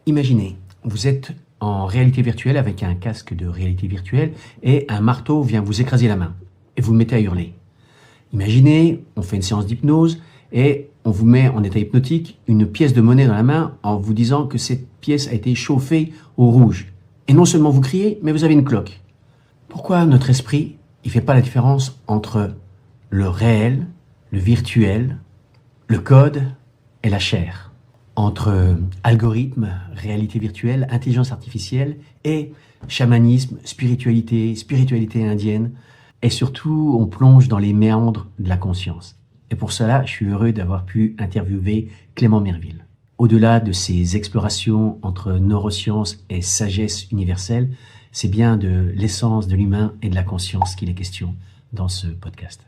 Imaginez, vous êtes en réalité virtuelle avec un casque de réalité virtuelle et un marteau vient vous écraser la main et vous le mettez à hurler. Imaginez, on fait une séance d'hypnose et on vous met en état hypnotique une pièce de monnaie dans la main en vous disant que cette pièce a été chauffée au rouge. Et non seulement vous criez, mais vous avez une cloque. Pourquoi notre esprit, il fait pas la différence entre le réel, le virtuel, le code et la chair? Entre algorithme, réalité virtuelle, intelligence artificielle et chamanisme, spiritualité indienne. Et surtout, on plonge dans les méandres de la conscience. Et pour cela, je suis heureux d'avoir pu interviewer Clément Merville. Au-delà de ses explorations entre neurosciences et sagesse universelle, c'est bien de l'essence de l'humain et de la conscience qu'il est question dans ce podcast.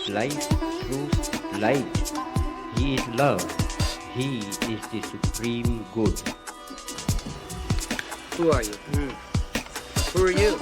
Life, truth, light. He is love. He is the supreme good. Who are you? Who are you?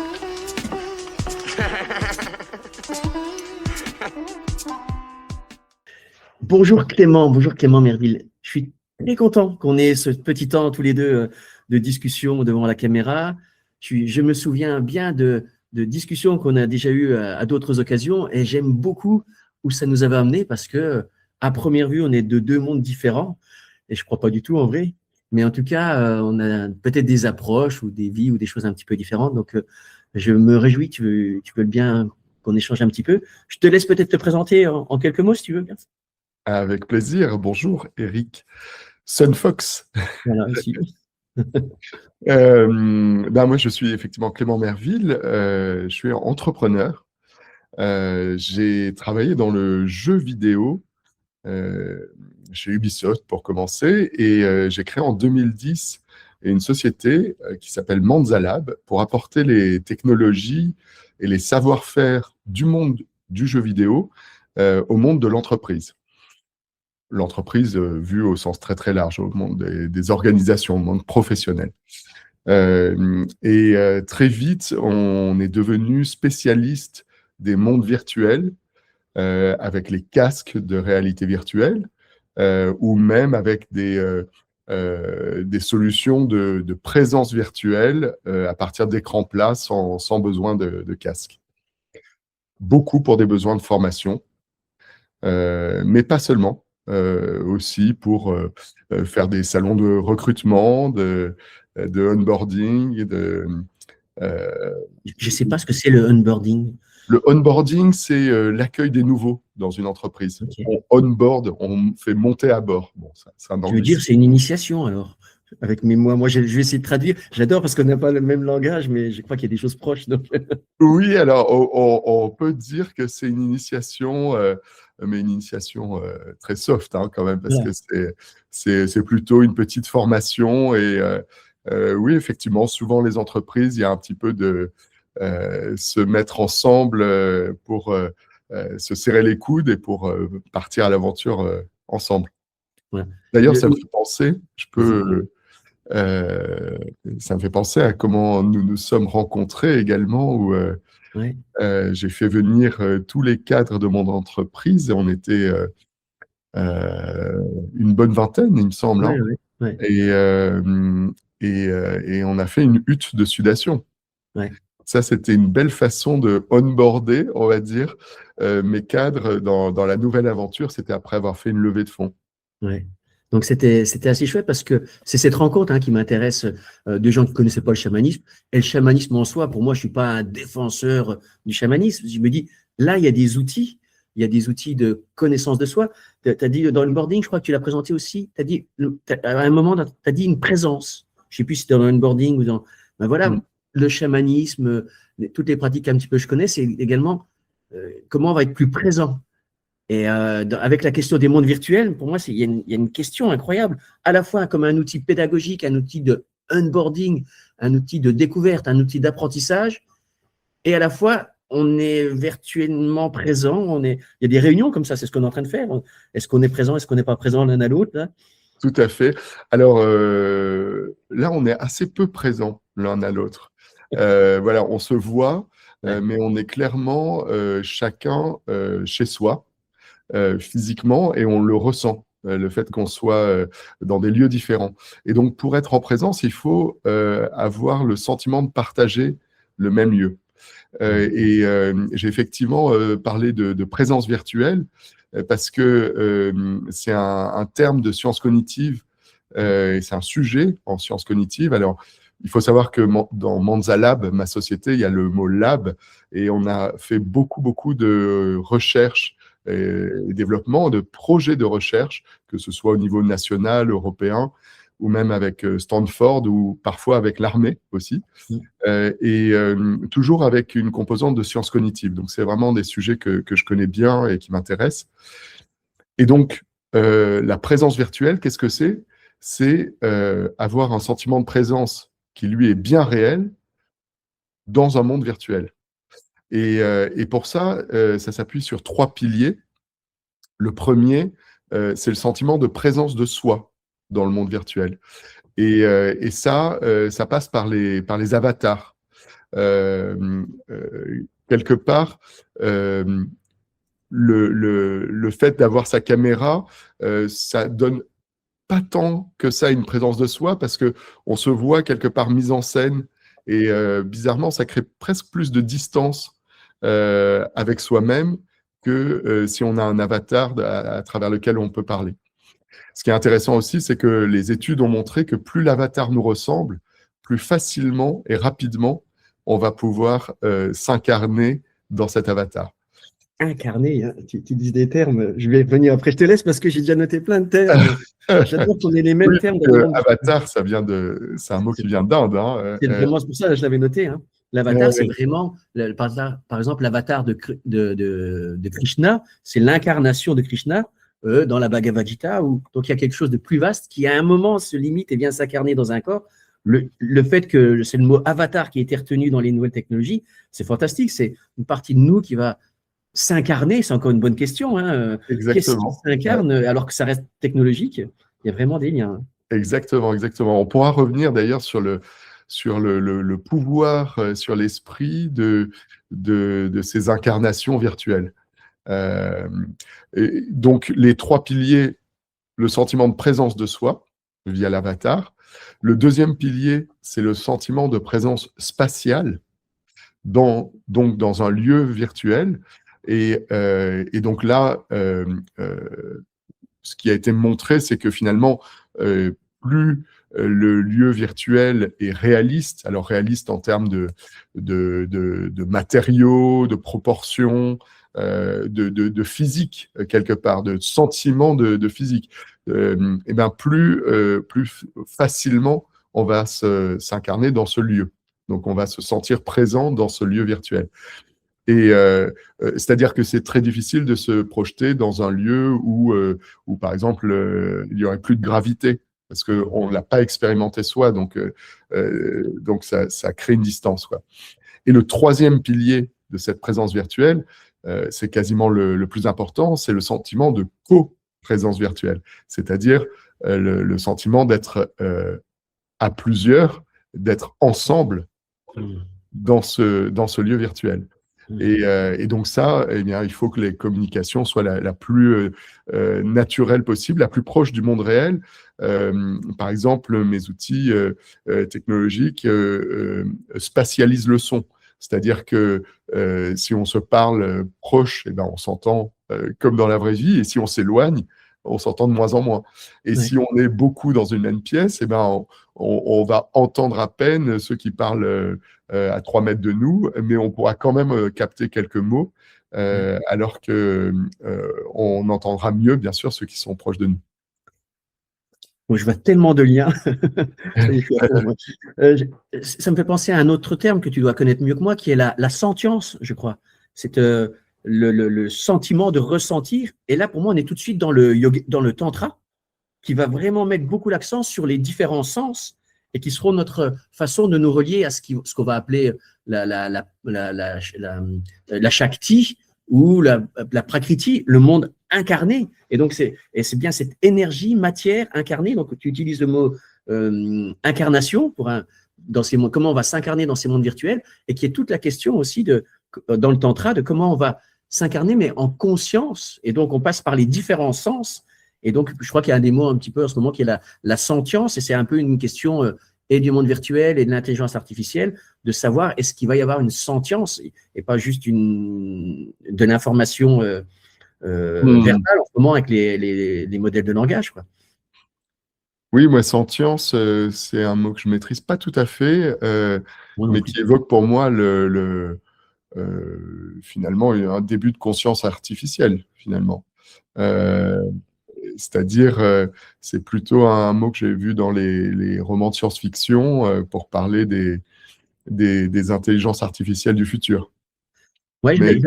Bonjour Clément Merville. Je suis très content qu'on ait ce petit temps tous les deux de discussion devant la caméra. Je me souviens bien de discussions qu'on a déjà eues à d'autres occasions et j'aime beaucoup où ça nous avait amené parce que à première vue, on est de deux mondes différents et je crois pas du tout en vrai. Mais en tout cas, on a peut-être des approches ou des vies ou des choses un petit peu différentes. Donc, je me réjouis, tu veux bien qu'on échange un petit peu. Je te laisse peut-être te présenter en quelques mots si tu veux bien. Avec plaisir. Bonjour, Eric Sunfox. Voilà, aussi. Moi, je suis effectivement Clément Merville. Je suis entrepreneur. J'ai travaillé dans le jeu vidéo chez Ubisoft pour commencer et j'ai créé en 2010 une société qui s'appelle Manzalab pour apporter les technologies et les savoir-faire du monde du jeu vidéo au monde de l'entreprise. L'entreprise vue au sens très très large, au monde des organisations, au monde professionnel. Très vite, on est devenu spécialiste des mondes virtuels avec les casques de réalité virtuelle ou même avec des solutions de présence virtuelle à partir d'écrans plats sans besoin de casque. Beaucoup pour des besoins de formation, mais pas seulement. Aussi pour faire des salons de recrutement, de onboarding. Je ne sais pas ce que c'est le onboarding. Le onboarding, c'est l'accueil des nouveaux dans une entreprise. Okay. On onboard, on fait monter à bord. Bon, c'est un tu veux dire c'est une initiation alors avec moi, je vais essayer de traduire. J'adore parce qu'on n'a pas le même langage, mais je crois qu'il y a des choses proches. Donc... Oui, alors on peut dire que c'est une initiation, mais une initiation très soft quand même, parce que c'est plutôt une petite formation. Et oui, effectivement, souvent les entreprises, il y a un petit peu de se mettre ensemble pour se serrer les coudes et pour partir à l'aventure ensemble. Ouais. D'ailleurs, ça me fait penser, ça me fait penser à comment nous nous sommes rencontrés également, où j'ai fait venir tous les cadres de mon entreprise et on était une bonne vingtaine, il me semble. Et on a fait une hutte de sudation. Ça, c'était une belle façon de onboarder, on va dire, mes cadres dans la nouvelle aventure. C'était après avoir fait une levée de fonds. Donc, c'était assez chouette parce que c'est cette rencontre qui m'intéresse de gens qui ne connaissaient pas le chamanisme. Et le chamanisme en soi, pour moi, je ne suis pas un défenseur du chamanisme. Je me dis, là, il y a des outils. Il y a des outils de connaissance de soi. Tu as dit dans le onboarding, je crois que tu l'as présenté aussi, à un moment, tu as dit une présence. Je ne sais plus si c'était dans le onboarding ou dans… Ben voilà, le chamanisme, toutes les pratiques un petit peu que je connais, c'est également comment on va être plus présent. Et avec la question des mondes virtuels, pour moi, il y a une question incroyable, à la fois comme un outil pédagogique, un outil de onboarding, un outil de découverte, un outil d'apprentissage, et à la fois, on est virtuellement présent, il y a des réunions comme ça, c'est ce qu'on est en train de faire. Est-ce qu'on est présent, est-ce qu'on n'est pas présent l'un à l'autre là ? Tout à fait. Alors là, on est assez peu présent l'un à l'autre. Voilà, on se voit, mais on est clairement chacun chez soi. Physiquement et on le ressent. le fait qu'on soit dans des lieux différents. Et donc, pour être en présence, il faut avoir le sentiment de partager le même lieu. J'ai effectivement parlé de présence virtuelle parce que c'est un terme de sciences cognitives et c'est un sujet en sciences cognitives. Alors, il faut savoir que dans Manza Lab, ma société, il y a le mot lab et on a fait beaucoup de recherches et développement, de projets de recherche, que ce soit au niveau national, européen, ou même avec Stanford ou parfois avec l'armée aussi, toujours avec une composante de sciences cognitives. Donc, c'est vraiment des sujets que je connais bien et qui m'intéressent. Et donc, la présence virtuelle, qu'est-ce que c'est? C'est avoir un sentiment de présence qui, lui, est bien réel dans un monde virtuel. Et pour ça, ça s'appuie sur 3 piliers. Le premier, c'est le sentiment de présence de soi dans le monde virtuel. Et ça passe par les avatars. Quelque part, le fait d'avoir sa caméra, ça donne pas tant que ça une présence de soi, parce qu'on se voit quelque part mise en scène, et bizarrement, ça crée presque plus de distance avec soi-même que si on a un avatar à travers lequel on peut parler. Ce qui est intéressant aussi, c'est que les études ont montré que plus l'avatar nous ressemble, plus facilement et rapidement, on va pouvoir s'incarner dans cet avatar. Incarner, hein. Tu dis des termes, je vais venir après, je te laisse parce que j'ai déjà noté plein de termes. J'adore qu'on ait les mêmes termes. Avatar, c'est un mot qui vient d'Inde. Hein. C'est vraiment pour ça que je l'avais noté. Hein. L'avatar, c'est vraiment, par exemple, l'avatar de Krishna, c'est l'incarnation de Krishna dans la Bhagavad Gita, donc il y a quelque chose de plus vaste qui, à un moment, se limite et vient s'incarner dans un corps. Le fait que c'est le mot avatar qui a été retenu dans les nouvelles technologies, c'est fantastique. C'est une partie de nous qui va s'incarner. C'est encore une bonne question. Hein. Qu'est-ce qui s'incarne alors que ça reste technologique? Il y a vraiment des liens. Exactement. On pourra revenir d'ailleurs sur le pouvoir sur l'esprit de ces incarnations virtuelles. Donc, les 3 piliers, le sentiment de présence de soi via l'avatar. Le deuxième pilier, c'est le sentiment de présence spatiale, donc dans un lieu virtuel. Et donc là, ce qui a été montré, c'est que finalement, plus le lieu virtuel est réaliste, alors réaliste en termes de matériaux, de proportions, de physique, quelque part, de sentiment de physique, et bien plus facilement on va s'incarner dans ce lieu. Donc on va se sentir présent dans ce lieu virtuel. Et c'est-à-dire que c'est très difficile de se projeter dans un lieu où par exemple, il n'y aurait plus de gravité, parce qu'on ne l'a pas expérimenté soi, donc ça crée une distance, quoi. Et le troisième pilier de cette présence virtuelle, c'est quasiment le plus important, c'est le sentiment de co-présence virtuelle, c'est-à-dire le sentiment d'être à plusieurs, d'être ensemble dans ce lieu virtuel. Et donc ça, eh bien, il faut que les communications soient la plus naturelle possible, la plus proche du monde réel. Par exemple, mes outils technologiques spatialisent le son. C'est-à-dire que si on se parle proche, eh ben, on s'entend comme dans la vraie vie, et si on s'éloigne, on s'entend de moins en moins. Et si on est beaucoup dans une même pièce, eh ben, on va entendre à peine ceux qui parlent à 3 mètres de nous, mais on pourra quand même capter quelques mots, alors qu'on entendra mieux, bien sûr, ceux qui sont proches de nous. Bon, je vois tellement de liens. Ça me fait penser à un autre terme que tu dois connaître mieux que moi, qui est la sentience, je crois. C'est le sentiment de ressentir. Et là, pour moi, on est tout de suite dans le yoga, dans le tantra, qui va vraiment mettre beaucoup l'accent sur les différents sens et qui seront notre façon de nous relier à ce qu'on va appeler la Shakti ou la Prakriti, le monde incarné. Et donc, c'est bien cette énergie, matière incarnée. Donc, tu utilises le mot incarnation dans ces mondes, comment on va s'incarner dans ces mondes virtuels, et qui est toute la question aussi dans le tantra de comment on va s'incarner, mais en conscience. Et donc, on passe par les différents sens Et donc, je crois qu'il y a un des mots un petit peu en ce moment qui est la sentience, et c'est un peu une question et du monde virtuel et de l'intelligence artificielle, de savoir est-ce qu'il va y avoir une sentience et pas juste de l'information verbale en ce moment avec les modèles de langage, quoi. Oui, moi, sentience, c'est un mot que je ne maîtrise pas tout à fait, Moi non mais plus. qui évoque pour moi finalement un début de conscience artificielle, finalement. C'est-à-dire, c'est plutôt un mot que j'ai vu dans les romans de science-fiction pour parler des intelligences artificielles du futur. Ouais, Mais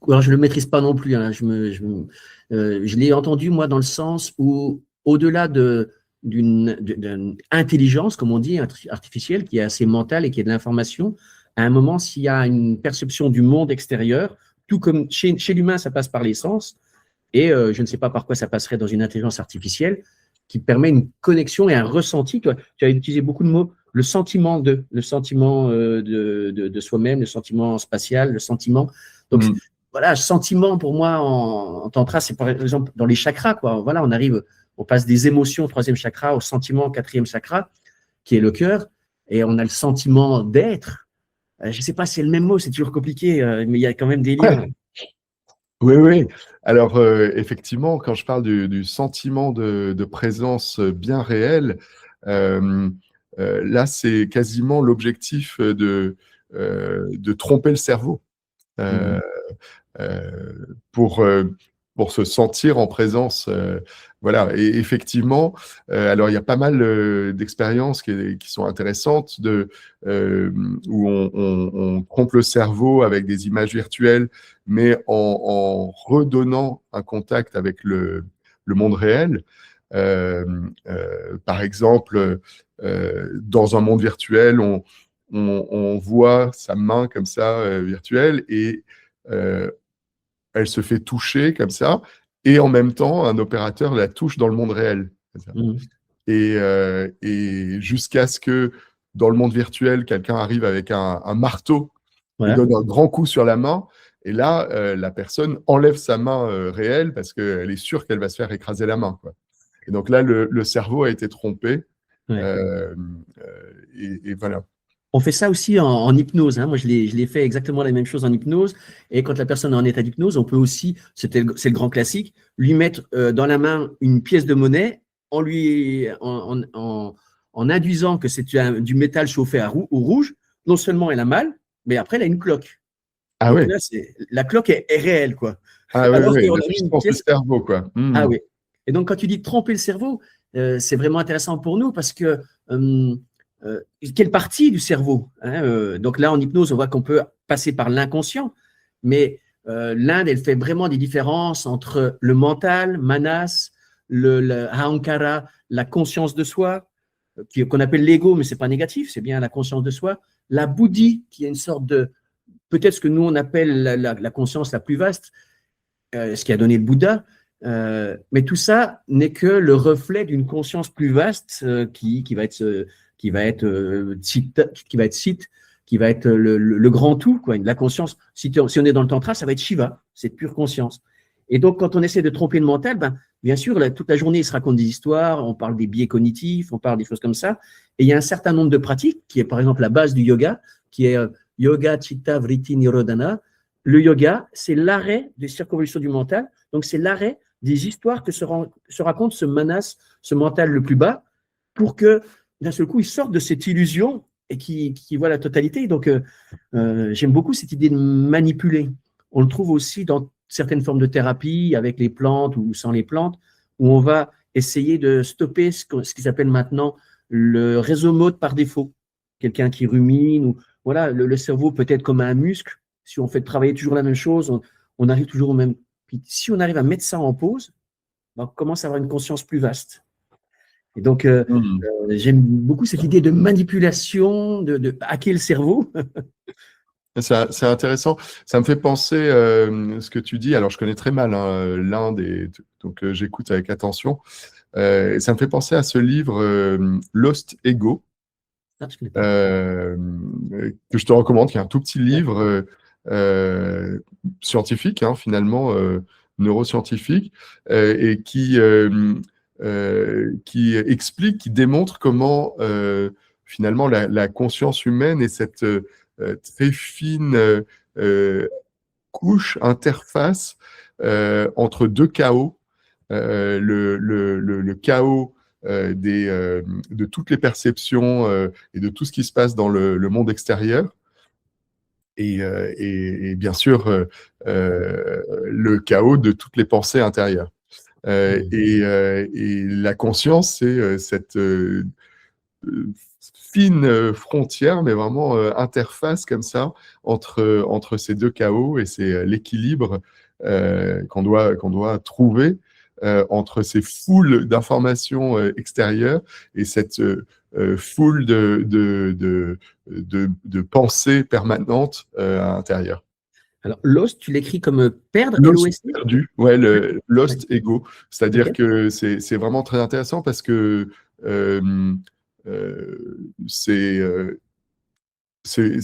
alors je le maîtrise pas non plus, hein. Je l'ai entendu, moi, dans le sens où, au-delà d'une intelligence, comme on dit, artificielle, qui est assez mentale et qui est de l'information, à un moment, s'il y a une perception du monde extérieur, tout comme chez l'humain, ça passe par les sens, et je ne sais pas par quoi ça passerait dans une intelligence artificielle qui permet une connexion et un ressenti. Toi, tu as utilisé beaucoup de mots, le sentiment de soi-même, le sentiment spatial, le sentiment. Donc, voilà, sentiment pour moi en tantra, c'est par exemple dans les chakras, quoi. Voilà, on passe des émotions, troisième chakra, au sentiment, quatrième chakra, qui est le cœur, et on a le sentiment d'être. Je ne sais pas si c'est le même mot, c'est toujours compliqué, mais il y a quand même des liens. Oui, oui. Alors, effectivement, quand je parle du sentiment de présence bien réel, là, c'est quasiment l'objectif de tromper le cerveau pour, pour se sentir en présence. Voilà. Et effectivement, alors il y a pas mal d'expériences qui sont intéressantes où on trompe le cerveau avec des images virtuelles, mais en redonnant un contact avec le monde réel. Par exemple, dans un monde virtuel, on voit sa main comme ça, virtuelle, et elle se fait toucher comme ça, et en même temps, un opérateur la touche dans le monde réel. Et jusqu'à ce que, dans le monde virtuel, quelqu'un arrive avec un marteau et Voilà. donne un grand coup sur la main, et là, la personne enlève sa main réelle parce qu'elle est sûre qu'elle va se faire écraser la main, quoi. Et donc là, le cerveau a été trompé. Ouais. Et voilà. On fait ça aussi en hypnose, hein. Moi, je l'ai fait exactement la même chose en hypnose. Et quand la personne est en état d'hypnose, on peut aussi, c'est le grand classique, lui mettre dans la main une pièce de monnaie en induisant que c'est du métal chauffé au rouge. Non seulement elle a mal, mais après elle a une cloque. Ah Donc oui, là, la cloque est réelle, quoi. ah, oui, Alors oui, qu'on la a mis une puissance du pièce. cerveau, quoi. Ah oui. Et donc, quand tu dis tromper le cerveau, c'est vraiment intéressant pour nous parce que quelle partie du cerveau, hein, donc là, en hypnose, on voit qu'on peut passer par l'inconscient, mais l'Inde, elle fait vraiment des différences entre le mental, manas, le ahankara, la conscience de soi, qu'on appelle l'ego, mais ce n'est pas négatif, c'est bien la conscience de soi, la buddhi, qui est une sorte de, peut-être ce que nous, on appelle la conscience la plus vaste, ce qui a donné le Bouddha, mais tout ça n'est que le reflet d'une conscience plus vaste qui va être le grand tout, quoi. La conscience, si on est dans le tantra, ça va être Shiva, c'est pure conscience. Et donc, quand on essaie de tromper le mental, bien sûr, toute la journée, il se raconte des histoires, on parle des biais cognitifs, on parle des choses comme ça, et il y a un certain nombre de pratiques, qui est par exemple la base du yoga, qui est Yoga Chitta Vritti Nirodhana. Le yoga, c'est l'arrêt des circonvolutions du mental, donc c'est l'arrêt des histoires que se raconte ce manas, ce mental le plus bas, pour que d'un seul coup, il sorte de cette illusion et qui voit la totalité. Donc, j'aime beaucoup cette idée de manipuler. On le trouve aussi dans certaines formes de thérapie, avec les plantes ou sans les plantes, où on va essayer de stopper ce qui s'appelle maintenant le réseau mode par défaut. Quelqu'un qui rumine, ou voilà, le cerveau peut être comme un muscle. Si on fait travailler toujours la même chose, on arrive toujours au même. Puis, si on arrive à mettre ça en pause, on commence à avoir une conscience plus vaste. Et donc, j'aime beaucoup cette idée de manipulation, de hacker le cerveau. C'est intéressant. Ça me fait penser ce que tu dis. Alors, je connais très mal l'Inde, donc j'écoute avec attention. Et ça me fait penser à ce livre Lost Ego, Ah, je connais pas. que je te recommande, qui est un tout petit livre scientifique, finalement, neuroscientifiques et qui explique, qui démontre comment finalement la conscience humaine est cette très fine couche, interface entre deux chaos, le chaos de toutes les perceptions et de tout ce qui se passe dans le monde extérieur, et bien sûr le chaos de toutes les pensées intérieures. Et la conscience, c'est cette fine frontière, mais vraiment interface comme ça entre ces deux chaos, et c'est l'équilibre qu'on doit trouver entre ces foules d'informations extérieures et cette foule de pensées permanentes à l'intérieur. Alors, lost, tu l'écris comme perdre, Lost L-O-S-T? perdu, ouais, le lost ego. C'est-à-dire Ok. que c'est vraiment très intéressant parce que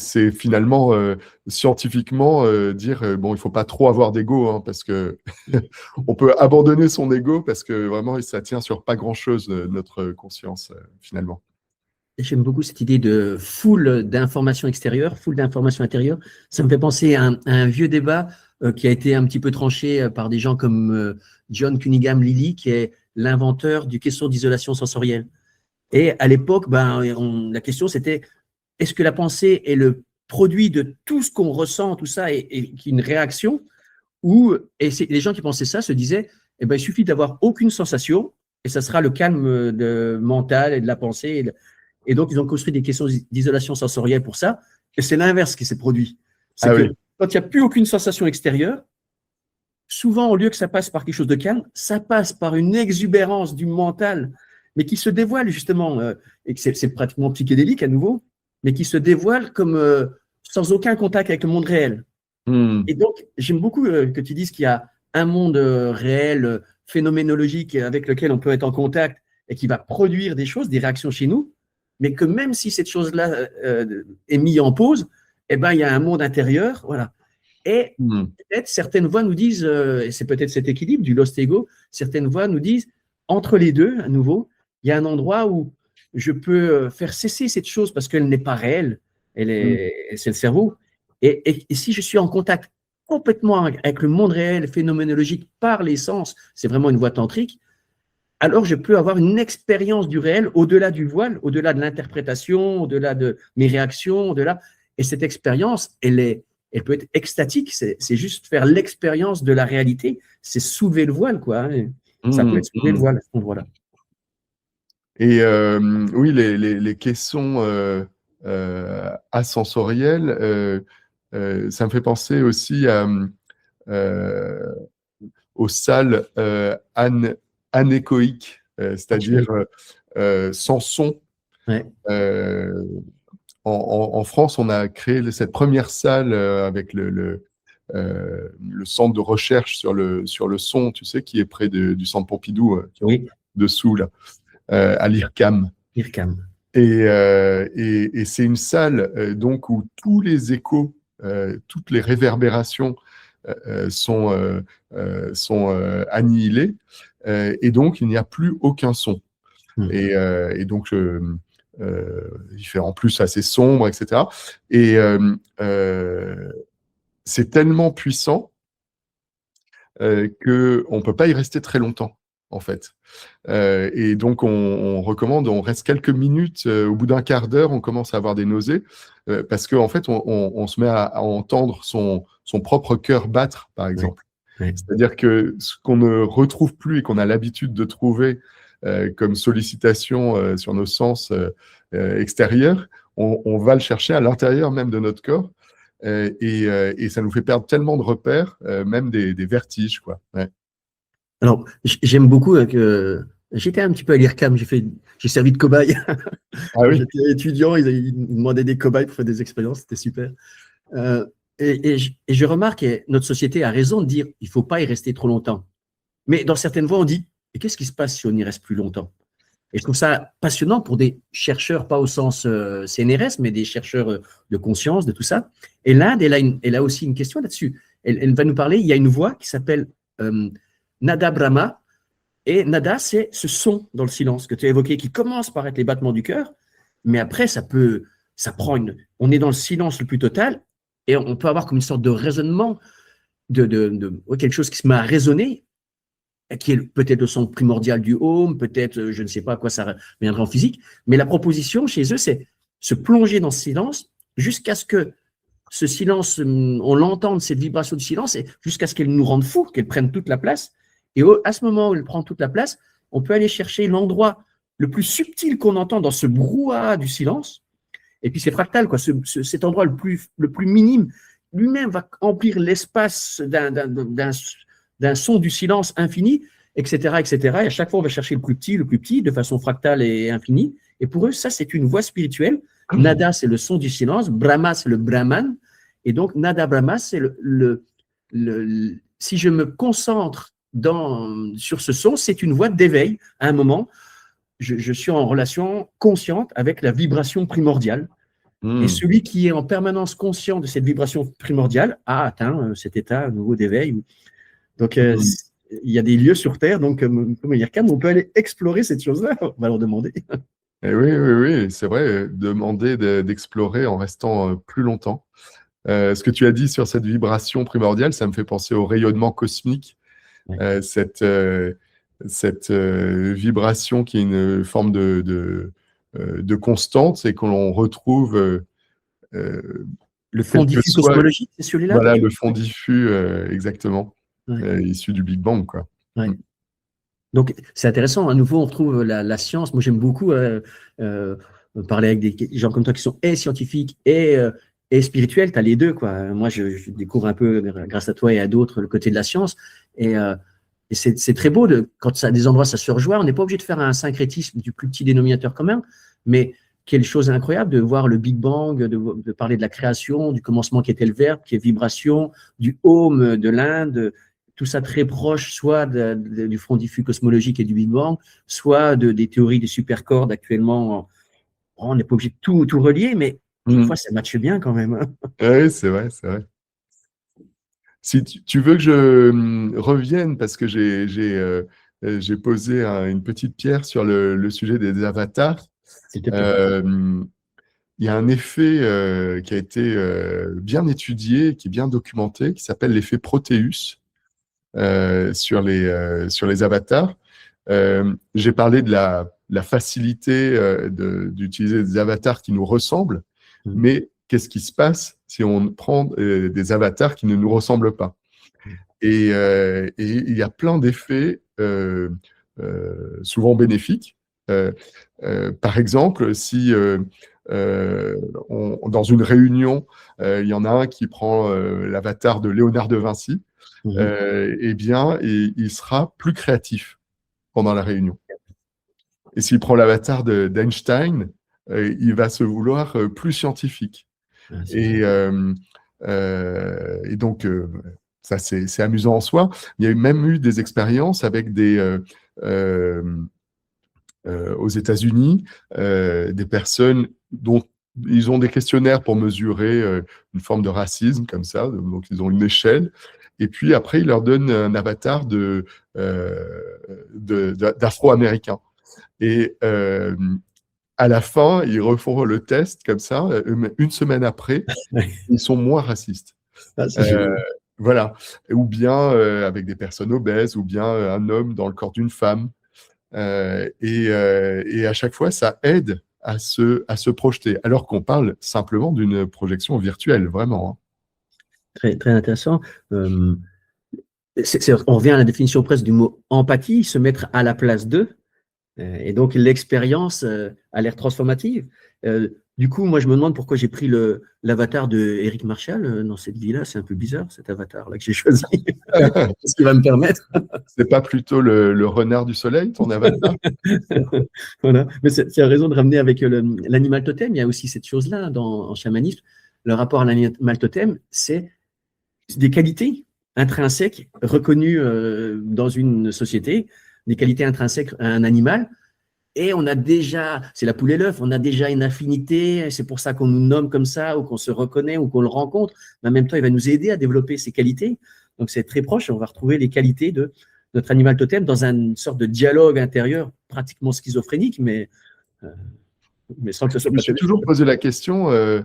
c'est finalement scientifiquement dire bon, il faut pas trop avoir d'ego, hein, parce que on peut abandonner son ego parce que vraiment ça tient sur pas grand-chose notre conscience finalement. Et j'aime beaucoup cette idée de foule d'informations extérieures, foule d'informations intérieures. Ça me fait penser à un vieux débat qui a été un petit peu tranché par des gens comme John Cunningham Lilly, qui est l'inventeur du question d'isolation sensorielle. Et à l'époque, la question c'était, est-ce que la pensée est le produit de tout ce qu'on ressent, tout ça, et qui est une réaction, les gens qui pensaient ça se disaient, eh ben, il suffit d'avoir aucune sensation, et ça sera le calme mental et de la pensée. Et donc, ils ont construit des questions d'isolation sensorielle pour ça. Et c'est l'inverse qui s'est produit. C'est que quand il n'y a plus aucune sensation extérieure, souvent, au lieu que ça passe par quelque chose de calme, ça passe par une exubérance du mental, mais qui se dévoile justement, et que c'est pratiquement psychédélique à nouveau, mais qui se dévoile comme sans aucun contact avec le monde réel. Et donc, j'aime beaucoup que tu dises qu'il y a un monde réel, phénoménologique, avec lequel on peut être en contact et qui va produire des choses, des réactions chez nous, mais que même si cette chose-là est mise en pause, eh ben, il y a un monde intérieur, voilà. Et peut-être certaines voix nous disent, et c'est peut-être cet équilibre du lost ego, certaines voix nous disent, entre les deux, à nouveau, il y a un endroit où je peux faire cesser cette chose parce qu'elle n'est pas réelle, c'est le cerveau. Et si je suis en contact complètement avec le monde réel, phénoménologique, par les sens, c'est vraiment une voie tantrique, alors je peux avoir une expérience du réel au-delà du voile, au-delà de l'interprétation, au-delà de mes réactions, au-delà. Et cette expérience, elle peut être extatique, c'est juste faire l'expérience de la réalité, c'est soulever le voile, quoi. Ça peut être soulever le voile, à ce moment-là. Et oui, les caissons ascensoriels, ça me fait penser aussi aux salles anéchoïques, c'est-à-dire sans son. Ouais. En France, on a créé cette première salle avec le centre de recherche sur le son, tu sais, qui est près du centre Pompidou, Oui. dessous, là, à l'IRCAM. IRCAM. Et c'est une salle donc où tous les échos, toutes les réverbérations sont annihilés, et donc il n'y a plus aucun son. Et donc il fait en plus assez sombre, etc. Et c'est tellement puissant qu'on ne peut pas y rester très longtemps, en fait. Et donc on recommande, on reste quelques minutes, au bout d'un quart d'heure, on commence à avoir des nausées, parce qu'en fait on se met à entendre son propre cœur battre, par exemple. Oui. C'est-à-dire que ce qu'on ne retrouve plus et qu'on a l'habitude de trouver comme sollicitation sur nos sens extérieurs, on va le chercher à l'intérieur même de notre corps, et ça nous fait perdre tellement de repères, même des vertiges, quoi. Ouais. Alors, j'aime beaucoup que j'étais un petit peu à l'IRCAM, j'ai servi de cobaye. Ah oui. J'étais étudiant, ils me demandaient des cobayes pour faire des expériences, c'était super. Et je remarque que notre société a raison de dire il ne faut pas y rester trop longtemps. Mais dans certaines voies, on dit et qu'est-ce qui se passe si on y reste plus longtemps? Et je trouve ça passionnant pour des chercheurs, pas au sens CNRS, mais des chercheurs de conscience, de tout ça. Et l'Inde, elle a aussi une question là-dessus. Elle va nous parler, il y a une voie qui s'appelle Nada Brahma. Et Nada, c'est ce son dans le silence que tu as évoqué, qui commence par être les battements du cœur, mais après, on est dans le silence le plus total, et on peut avoir comme une sorte de raisonnement, quelque chose qui se met à résonner, qui est peut-être le son primordial du home, peut-être, je ne sais pas à quoi ça reviendra en physique, mais la proposition chez eux, c'est se plonger dans ce silence jusqu'à ce que ce silence, on l'entende, cette vibration du silence, et jusqu'à ce qu'elle nous rende fous, qu'elle prenne toute la place. Et à ce moment où elle prend toute la place, on peut aller chercher l'endroit le plus subtil qu'on entend dans ce brouhaha du silence. Et puis c'est fractal, quoi. Cet endroit le plus minime, lui-même va emplir l'espace d'un son du silence infini, etc., etc. Et à chaque fois, on va chercher le plus petit, de façon fractale et infinie. Et pour eux, ça, c'est une voie spirituelle. Nada, c'est le son du silence. Brahma, c'est le Brahman. Et donc, Nada Brahma, c'est si je me concentre sur ce son, c'est une voie d'éveil. À un moment, je suis en relation consciente avec la vibration primordiale. Et celui qui est en permanence conscient de cette vibration primordiale a atteint cet état nouveau d'éveil. Donc, il y a des lieux sur Terre, donc, comme Yerkam, on peut aller explorer cette chose-là. On va leur demander. Et oui, c'est vrai, demander d'explorer en restant plus longtemps. Ce que tu as dit sur cette vibration primordiale, ça me fait penser au rayonnement cosmique. Ouais. Cette vibration qui est une forme de constante et qu'on retrouve le fond diffus cosmologique, c'est celui-là? Voilà, le fond diffus, exactement, issu du Big Bang, quoi. Ouais. Donc, c'est intéressant. À nouveau, on retrouve la science. Moi, j'aime beaucoup parler avec des gens comme toi qui sont et scientifiques et spirituels. Tu as les deux, quoi. Moi, je découvre un peu, grâce à toi et à d'autres, le côté de la science. Et c'est très beau, quand à des endroits, ça se rejoint. On n'est pas obligé de faire un syncrétisme du plus petit dénominateur commun, mais quelle chose incroyable de voir le Big Bang, de parler de la création, du commencement qui était le verbe, qui est vibration, du home de l'Inde, tout ça très proche, soit du front diffus cosmologique et du Big Bang, soit des théories des supercordes actuellement. On n'est pas obligé de tout relier, mais une fois, ça matche bien quand même. Oui, c'est vrai, c'est vrai. Si tu veux que je revienne, parce que j'ai posé une petite pierre sur le sujet des avatars. Il y a un effet qui a été bien étudié, qui est bien documenté, qui s'appelle l'effet Proteus sur les avatars. J'ai parlé de la facilité d'utiliser des avatars qui nous ressemblent, mais qu'est-ce qui se passe si on prend des avatars qui ne nous ressemblent pas? Et il y a plein d'effets souvent bénéfiques. Par exemple, si dans une réunion, il y en a un qui prend l'avatar de Léonard de Vinci, eh bien, il sera plus créatif pendant la réunion. Et s'il prend l'avatar d'Einstein, il va se vouloir plus scientifique. Et donc, ça, c'est amusant en soi. Il y a même eu des expériences avec aux États-Unis, des personnes dont ils ont des questionnaires pour mesurer une forme de racisme, comme ça. Donc, ils ont une échelle. Et puis, après, ils leur donnent un avatar d'Afro-Américain. Et à la fin, ils refont le test comme ça. Une semaine après, ils sont moins racistes. Voilà. Ou bien avec des personnes obèses, ou bien un homme dans le corps d'une femme. Et à chaque fois, ça aide à se projeter, alors qu'on parle simplement d'une projection virtuelle, vraiment. Hein. Très, très intéressant. On revient à la définition presque du mot empathie, se mettre à la place d'eux. Et donc, l'expérience a l'air transformative. Du coup, moi, je me demande pourquoi j'ai pris l'avatar de Eric Marshall dans cette vie-là. C'est un peu bizarre, cet avatar-là que j'ai choisi. Qu'est-ce qu'il va me permettre? C'est pas plutôt le renard du soleil, ton avatar? Voilà. Mais tu as raison de ramener avec l'animal totem. Il y a aussi cette chose-là en chamanisme. Le rapport à l'animal totem, c'est des qualités intrinsèques reconnues dans une société, des qualités intrinsèques à un animal. Et on a déjà, c'est la poule et l'œuf, on a déjà une affinité, c'est pour ça qu'on nous nomme comme ça, ou qu'on se reconnaît, ou qu'on le rencontre. Mais en même temps, il va nous aider à développer ces qualités. Donc, c'est très proche. On va retrouver les qualités de notre animal totem dans une sorte de dialogue intérieur pratiquement schizophrénique, mais sans que ce soit Je me suis pathologique. toujours posé la question, euh,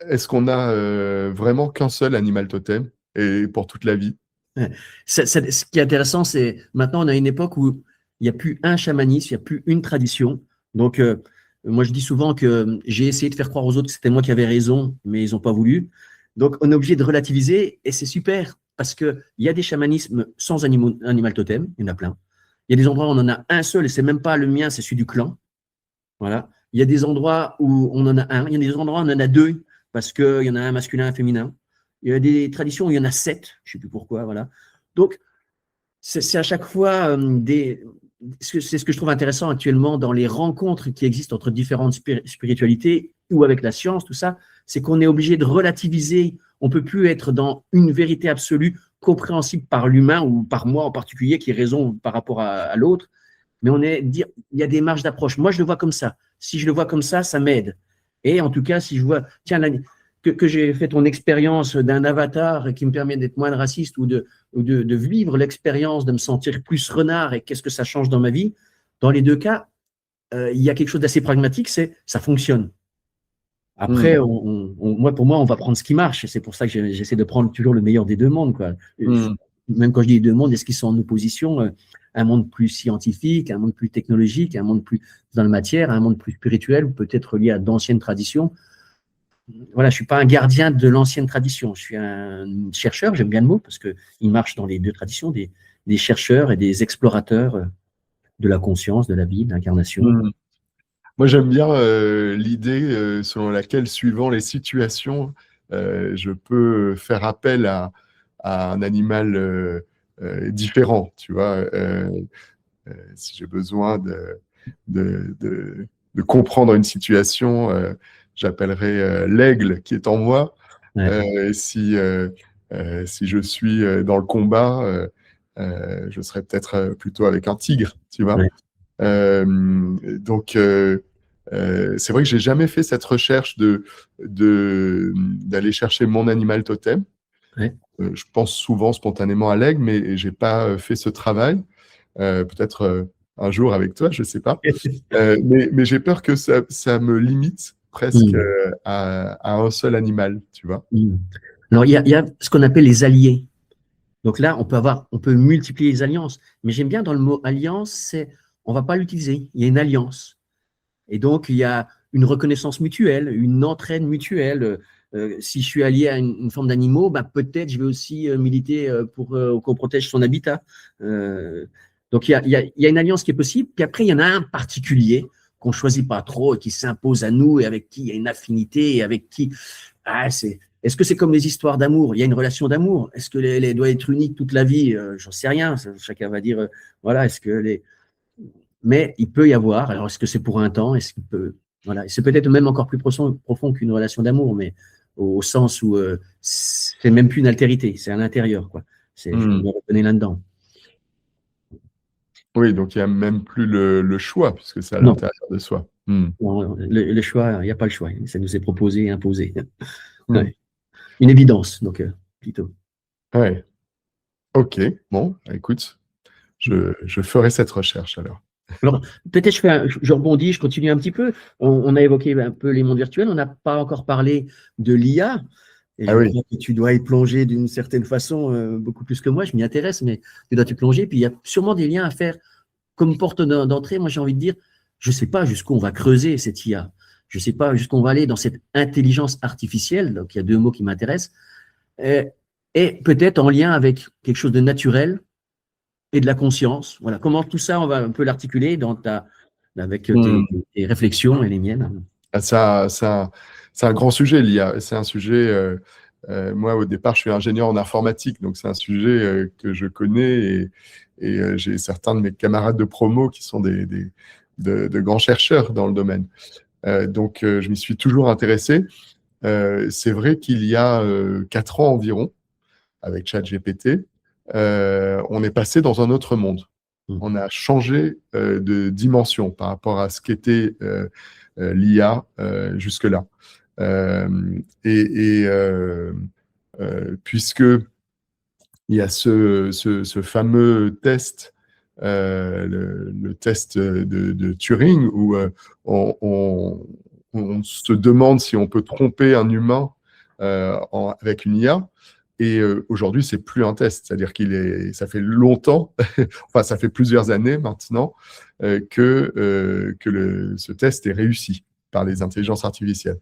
est-ce qu'on a vraiment qu'un seul animal totem et pour toute la vie? Ce qui est intéressant, c'est maintenant, on a une époque où il n'y a plus un chamanisme, il n'y a plus une tradition. Donc, moi, je dis souvent que j'ai essayé de faire croire aux autres que c'était moi qui avais raison, mais ils n'ont pas voulu. Donc, on est obligé de relativiser et c'est super parce qu'il y a des chamanismes sans animal totem, il y en a plein. Il y a des endroits où on en a un seul et c'est même pas le mien, c'est celui du clan. Voilà. Il y a des endroits où on en a un, il y a des endroits où on en a deux parce qu'il y en a un masculin et un féminin. Il y a des traditions où il y en a 7, je ne sais plus pourquoi, voilà. Donc, c'est à chaque fois c'est ce que je trouve intéressant actuellement dans les rencontres qui existent entre différentes spiritualités ou avec la science, tout ça, c'est qu'on est obligé de relativiser. On ne peut plus être dans une vérité absolue compréhensible par l'humain ou par moi en particulier qui est raison par rapport à l'autre, mais il y a des marges d'approche. Moi, je le vois comme ça. Si je le vois comme ça m'aide. Et en tout cas, si je vois, tiens, que j'ai fait ton expérience d'un avatar qui me permet d'être moins raciste ou de vivre l'expérience, de me sentir plus renard et qu'est-ce que ça change dans ma vie, dans les deux cas, il y a quelque chose d'assez pragmatique, c'est ça fonctionne. Après, pour moi, on va prendre ce qui marche. Et c'est pour ça que j'essaie de prendre toujours le meilleur des deux mondes, quoi. Même quand je dis les deux mondes, est-ce qu'ils sont en opposition? Un monde plus scientifique, un monde plus technologique, un monde plus dans la matière, un monde plus spirituel, ou peut-être lié à d'anciennes traditions. Voilà, je ne suis pas un gardien de l'ancienne tradition. Je suis un chercheur, j'aime bien le mot, parce qu'il marche dans les deux traditions, des chercheurs et des explorateurs de la conscience, de la vie, de l'incarnation. Moi, j'aime bien l'idée selon laquelle, suivant les situations, je peux faire appel à un animal différent, tu vois. Si j'ai besoin de comprendre une situation, j'appellerai l'aigle qui est en moi. Ouais. Si je suis dans le combat, je serai peut-être plutôt avec un tigre, tu vois. Ouais. Donc, c'est vrai que j'ai jamais fait cette recherche d'aller chercher mon animal totem. Ouais. Je pense souvent spontanément à l'aigle, mais j'ai pas fait ce travail. Peut-être un jour avec toi, je sais pas. Mais j'ai peur que ça me limite presque à un seul animal, tu vois. Alors, il y a ce qu'on appelle les alliés. Donc là, on peut multiplier les alliances. Mais j'aime bien dans le mot alliance, on ne va pas l'utiliser. Il y a une alliance. Et donc, il y a une reconnaissance mutuelle, une entraide mutuelle. Si je suis allié à une forme d'animaux, peut-être je vais aussi militer pour qu'on protège son habitat. Donc, il y a une alliance qui est possible. Puis après, il y en a un particulier qu'on ne choisit pas trop et qui s'impose à nous et avec qui il y a une affinité et avec qui… Est-ce que c'est comme les histoires d'amour? Il y a une relation d'amour. Est-ce que doit être unique toute la vie? J'en sais rien. Chacun va dire, voilà, mais il peut y avoir. Alors, est-ce que c'est pour un temps? Est-ce qu'il peut… Voilà. C'est peut-être même encore plus profond qu'une relation d'amour, mais au sens où c'est même plus une altérité, c'est à l'intérieur, quoi. Je me reconnais là-dedans. Oui, donc il n'y a même plus le choix, puisque c'est à l'intérieur de soi. Non, le choix, il n'y a pas le choix. Ça nous est proposé et imposé. Ouais. Une évidence, donc plutôt. Ouais. Ok, bon, écoute, je ferai cette recherche alors. Alors, peut-être je rebondis, je continue un petit peu. On a évoqué un peu les mondes virtuels, on n'a pas encore parlé de l'IA. Et je crois que tu dois y plonger d'une certaine façon, beaucoup plus que moi, je m'y intéresse, mais tu dois t'y plonger. Puis il y a sûrement des liens à faire comme porte d'entrée. Moi, j'ai envie de dire, je ne sais pas jusqu'où on va creuser cette IA. Je ne sais pas jusqu'où on va aller dans cette intelligence artificielle. Donc, il y a deux mots qui m'intéressent. Et peut-être en lien avec quelque chose de naturel et de la conscience. Voilà. Comment tout ça, on va un peu l'articuler avec tes réflexions et les miennes. C'est un grand sujet, l'IA. C'est un sujet, moi au départ, je suis ingénieur en informatique, donc c'est un sujet que je connais et j'ai certains de mes camarades de promo qui sont de grands chercheurs dans le domaine. Donc, je m'y suis toujours intéressé. C'est vrai qu'il y a 4 ans environ, avec ChatGPT, on est passé dans un autre monde. On a changé de dimension par rapport à ce qu'était l'IA jusque-là. puisque il y a ce fameux test, le test de Turing, où on se demande si on peut tromper un humain avec une IA. Et aujourd'hui, c'est plus un test, c'est-à-dire ça fait longtemps, enfin ça fait plusieurs années maintenant, que ce test est réussi par les intelligences artificielles.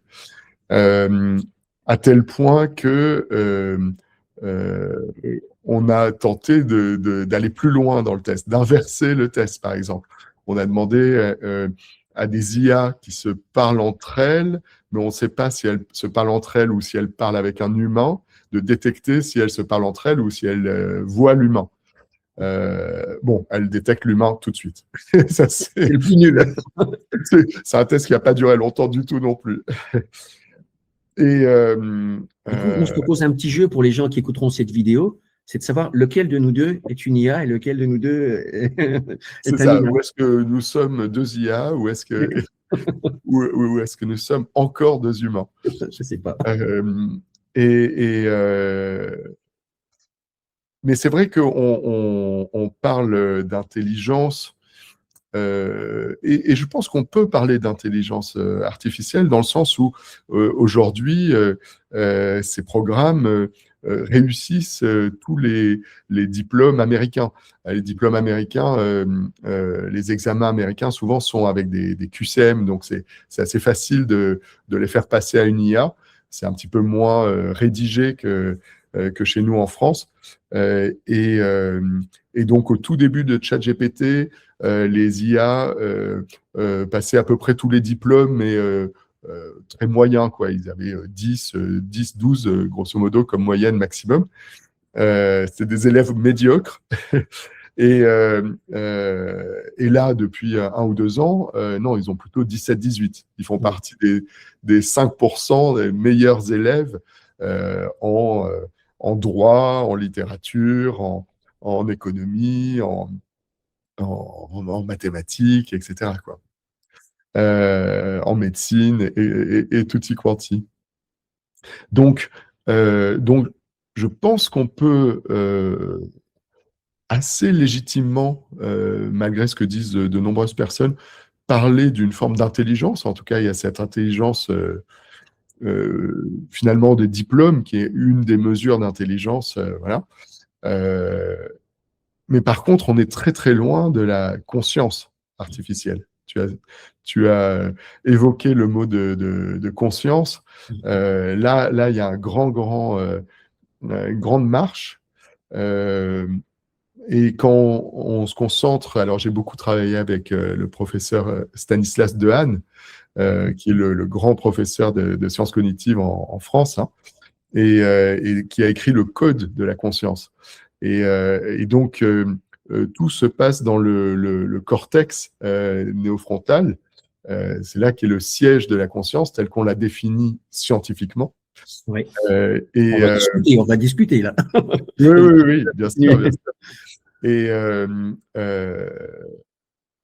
À tel point que on a tenté d'aller plus loin dans le test, d'inverser le test, par exemple. On a demandé à des IA qui se parlent entre elles, mais on ne sait pas si elles se parlent entre elles ou si elles parlent avec un humain, de détecter si elles se parlent entre elles ou si elles voient l'humain. Bon, elles détectent l'humain tout de suite. Ça, C'est le plus nul. c'est un test qui n'a pas duré longtemps du tout non plus. Et Du coup, on se propose un petit jeu pour les gens qui écouteront cette vidéo, c'est de savoir lequel de nous deux est une IA et lequel de nous deux est c'est un ça. humain. Où est-ce que nous sommes deux IA ou est-ce que, où est-ce que nous sommes encore deux humains? Je ne sais pas. Mais c'est vrai qu'on parle d'intelligence, et je pense qu'on peut parler d'intelligence artificielle dans le sens où aujourd'hui, ces programmes réussissent tous les diplômes américains. Les diplômes américains, les examens américains, souvent sont avec des QCM, donc c'est assez facile de les faire passer à une IA. C'est un petit peu moins rédigé que chez nous en France. Et donc, au tout début de ChatGPT, les IA passaient à peu près tous les diplômes, mais très moyens, quoi. Ils avaient 10, 12, grosso modo, comme moyenne maximum. C'était des élèves médiocres. Et là, depuis 1 ou 2 ans, non, ils ont plutôt 17-18. Ils font partie des 5% des meilleurs élèves en droit, en littérature, en économie, en mathématiques, etc., quoi. En médecine et tutti quanti. Donc, je pense qu'on peut assez légitimement, malgré ce que disent de nombreuses personnes, parler d'une forme d'intelligence. En tout cas, il y a cette intelligence finalement des diplômes qui est une des mesures d'intelligence. Voilà. Mais par contre, on est très très loin de la conscience artificielle. Tu as évoqué le mot de conscience. Là, il y a une grande marche. Et quand on se concentre, alors j'ai beaucoup travaillé avec le professeur Stanislas Dehaene, qui est le grand professeur de sciences cognitives en France, hein, et qui a écrit le code de la conscience. Et donc, tout se passe dans le cortex néofrontal. C'est là qu'est le siège de la conscience, tel qu'on l'a défini scientifiquement. Oui. Et, on va discuter là. Oui, bien sûr. Bien sûr.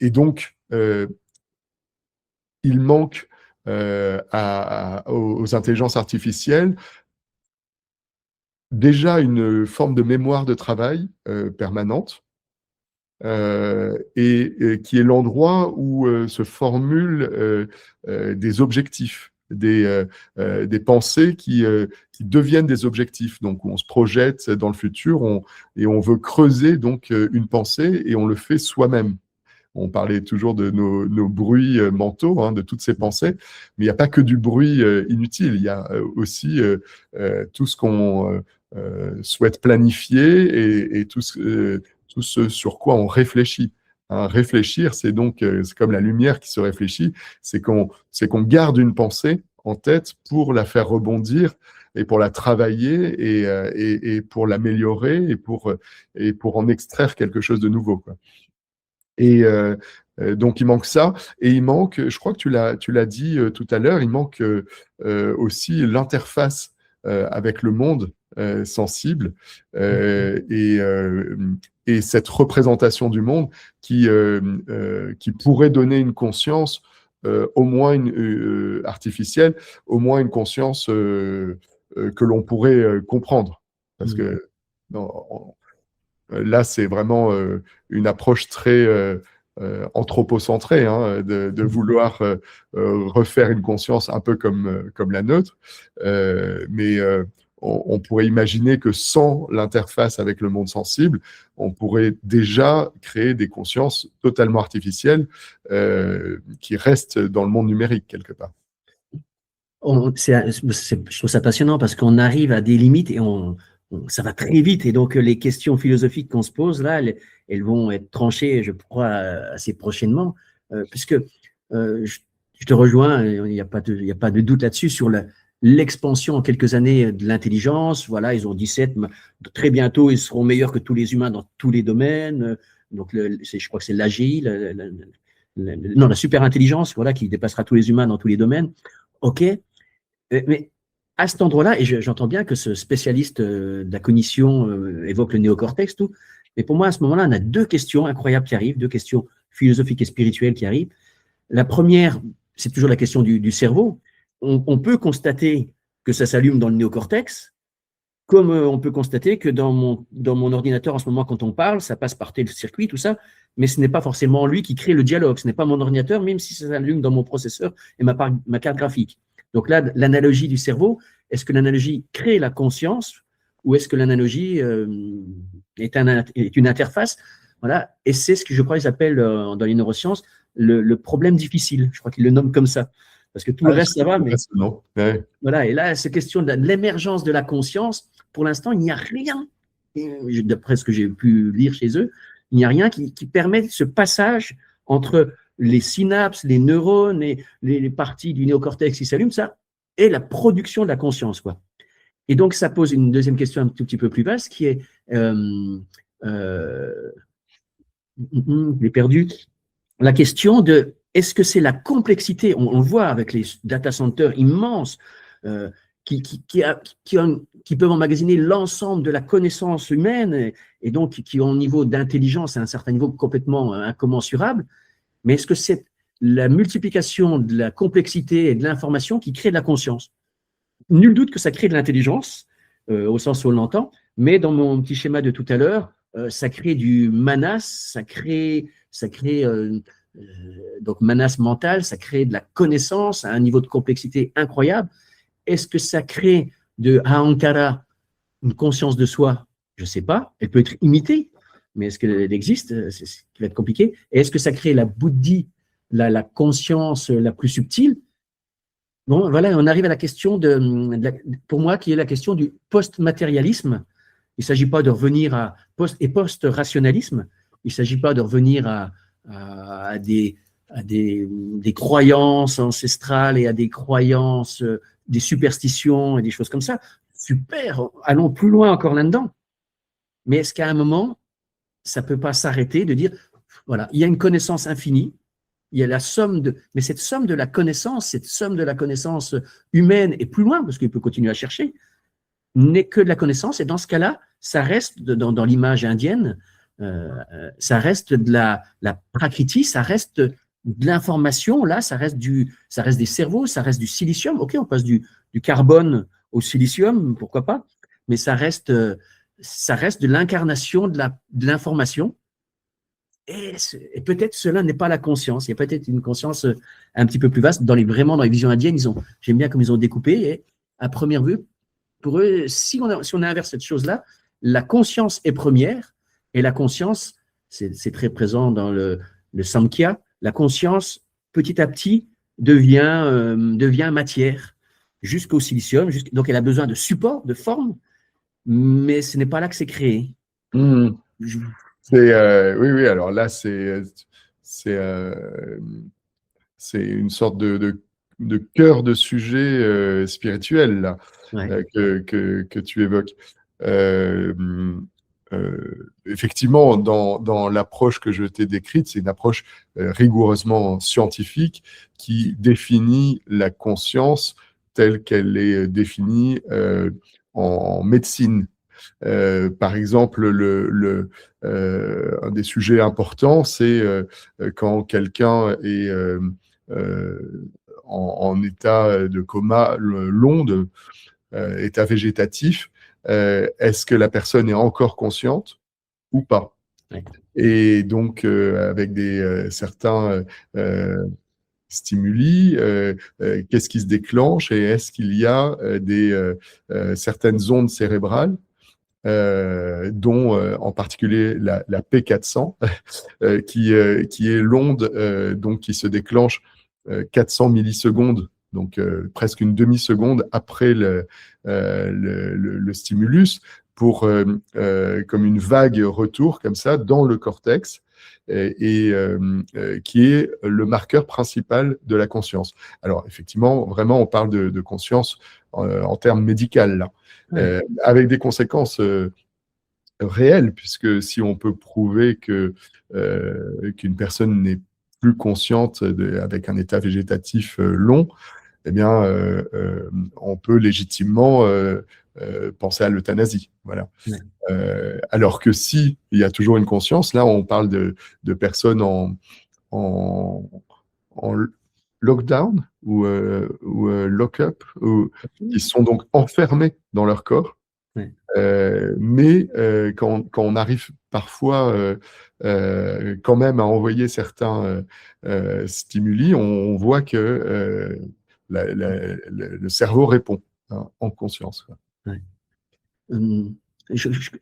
Et donc, il manque aux intelligences artificielles déjà une forme de mémoire de travail permanente, et qui est l'endroit où se formulent des objectifs, des pensées qui deviennent des objectifs. Donc, on se projette dans le futur et on veut creuser donc une pensée et on le fait soi-même. On parlait toujours de nos bruits mentaux, hein, de toutes ces pensées, mais il n'y a pas que du bruit inutile, il y a aussi tout ce qu'on souhaite planifier et tout ce sur quoi on réfléchit. Hein, réfléchir, c'est donc c'est comme la lumière qui se réfléchit, c'est qu'on garde une pensée en tête pour la faire rebondir et pour la travailler et pour l'améliorer et pour en extraire quelque chose de nouveau, quoi. Et donc, il manque ça. Et il manque, je crois que tu l'as dit tout à l'heure, il manque aussi l'interface avec le monde sensible et cette représentation du monde qui pourrait donner une conscience au moins artificielle, au moins une conscience que l'on pourrait comprendre. Parce que là, c'est vraiment une approche très anthropocentrée, hein, de vouloir refaire une conscience un peu comme la nôtre. Mais on pourrait imaginer que sans l'interface avec le monde sensible, on pourrait déjà créer des consciences totalement artificielles qui restent dans le monde numérique quelque part. Je trouve ça passionnant parce qu'on arrive à des limites et ça va très vite. Et donc, les questions philosophiques qu'on se pose là, elles vont être tranchées, je crois, assez prochainement. Puisque je te rejoins, il n'y a pas de doute là-dessus, sur l'expansion en quelques années de l'intelligence. Voilà, ils ont 17, très bientôt, ils seront meilleurs que tous les humains dans tous les domaines. Donc, je crois que c'est l'AGI, la super intelligence, voilà, qui dépassera tous les humains dans tous les domaines. OK, mais à cet endroit-là, et j'entends bien que ce spécialiste de la cognition évoque le néocortex, tout, mais pour moi, à ce moment-là, on a deux questions incroyables qui arrivent, deux questions philosophiques et spirituelles qui arrivent. La première, c'est toujours la question du cerveau. On peut constater que ça s'allume dans le néocortex, comme on peut constater que dans mon ordinateur, en ce moment, quand on parle, ça passe par tel circuit, tout ça, mais ce n'est pas forcément lui qui crée le dialogue, ce n'est pas mon ordinateur, même si ça s'allume dans mon processeur et ma carte graphique. Donc là, l'analogie du cerveau, est-ce que l'analogie crée la conscience ou est-ce que l'analogie est une interface? Voilà. Et c'est ce que je crois qu'ils appellent dans les neurosciences le problème difficile. Je crois qu'ils le nomment comme ça. Parce que tout le reste, ça va. Mais ouais. voilà. Et là, cette question de l'émergence de la conscience, pour l'instant, il n'y a rien, d'après ce que j'ai pu lire chez eux, il n'y a rien qui permet ce passage entre les synapses, les neurones et les parties du néocortex qui s'allument, ça, et la production de la conscience, quoi. Et donc, ça pose une deuxième question un tout petit peu plus vaste qui est, j'ai perdu, la question de, est-ce que c'est la complexité, on le voit avec les data centers immenses, qui peuvent emmagasiner l'ensemble de la connaissance humaine et donc qui ont un niveau d'intelligence à un certain niveau complètement incommensurable. Mais est-ce que c'est la multiplication de la complexité et de l'information qui crée de la conscience? Nul doute que ça crée de l'intelligence, au sens où on l'entend, mais dans mon petit schéma de tout à l'heure, ça crée du manas, ça crée donc manas mental, ça crée de la connaissance à un niveau de complexité incroyable. Est-ce que ça crée de ahankara, une conscience de soi? Je ne sais pas, elle peut être imitée. Mais est-ce qu'elle existe? C'est ce qui va être compliqué. Et est-ce que ça crée la buddhi, la conscience la plus subtile? Bon, voilà, on arrive à la question pour moi, qui est la question du post-matérialisme. Il ne s'agit pas de revenir à post-rationalisme. Il ne s'agit pas de revenir à des croyances ancestrales et à des croyances, des superstitions et des choses comme ça. Super, allons plus loin encore là-dedans. Mais est-ce qu'à un moment, ça ne peut pas s'arrêter de dire, voilà, il y a une connaissance infinie, il y a la somme mais cette somme de la connaissance humaine et plus loin, parce qu'il peut continuer à chercher, n'est que de la connaissance, et dans ce cas-là, ça reste, dans l'image indienne, ça reste de la prakriti, ça reste de l'information, là, ça reste des cerveaux, ça reste du silicium, ok, on passe du carbone au silicium, pourquoi pas, mais ça reste de l'incarnation de l'information. Et peut-être cela n'est pas la conscience. Il y a peut-être une conscience un petit peu plus vaste. Vraiment, dans les visions indiennes, j'aime bien comme ils ont découpé. Et à première vue, pour eux, si on inverse cette chose-là, la conscience est première. Et la conscience, c'est très présent dans le Samkhya, la conscience, petit à petit, devient matière, jusqu'au silicium. Donc, elle a besoin de support, de forme, mais ce n'est pas là que c'est créé. Oui, alors là, c'est une sorte de cœur de sujet spirituel là, Ouais. que tu évoques. Effectivement, dans l'approche que je t'ai décrite, c'est une approche rigoureusement scientifique qui définit la conscience telle qu'elle est définie en médecine. Par exemple, un des sujets importants, c'est quand quelqu'un est en état de coma long, état végétatif, est-ce que la personne est encore consciente ou pas? Ouais. Et donc, avec certains stimuli, qu'est-ce qui se déclenche et est-ce qu'il y a certaines ondes cérébrales, dont en particulier la P400, qui est l'onde donc qui se déclenche 400 millisecondes, donc presque une demi-seconde après le stimulus, pour comme une vague retour comme ça dans le cortex, qui est le marqueur principal de la conscience. Alors effectivement, vraiment, on parle de conscience en termes médicaux là, avec des conséquences réelles, puisque si on peut prouver qu'une personne n'est plus consciente avec un état végétatif long, eh bien, on peut légitimement penser à l'euthanasie. Voilà. Ouais. Alors que si il y a toujours une conscience, là, on parle de personnes en lockdown ou lock-up, qui sont donc enfermés dans leur corps. Ouais. Mais quand on arrive parfois quand même à envoyer certains stimuli, on voit que le cerveau répond, hein, en conscience, quoi. Ouais. Vous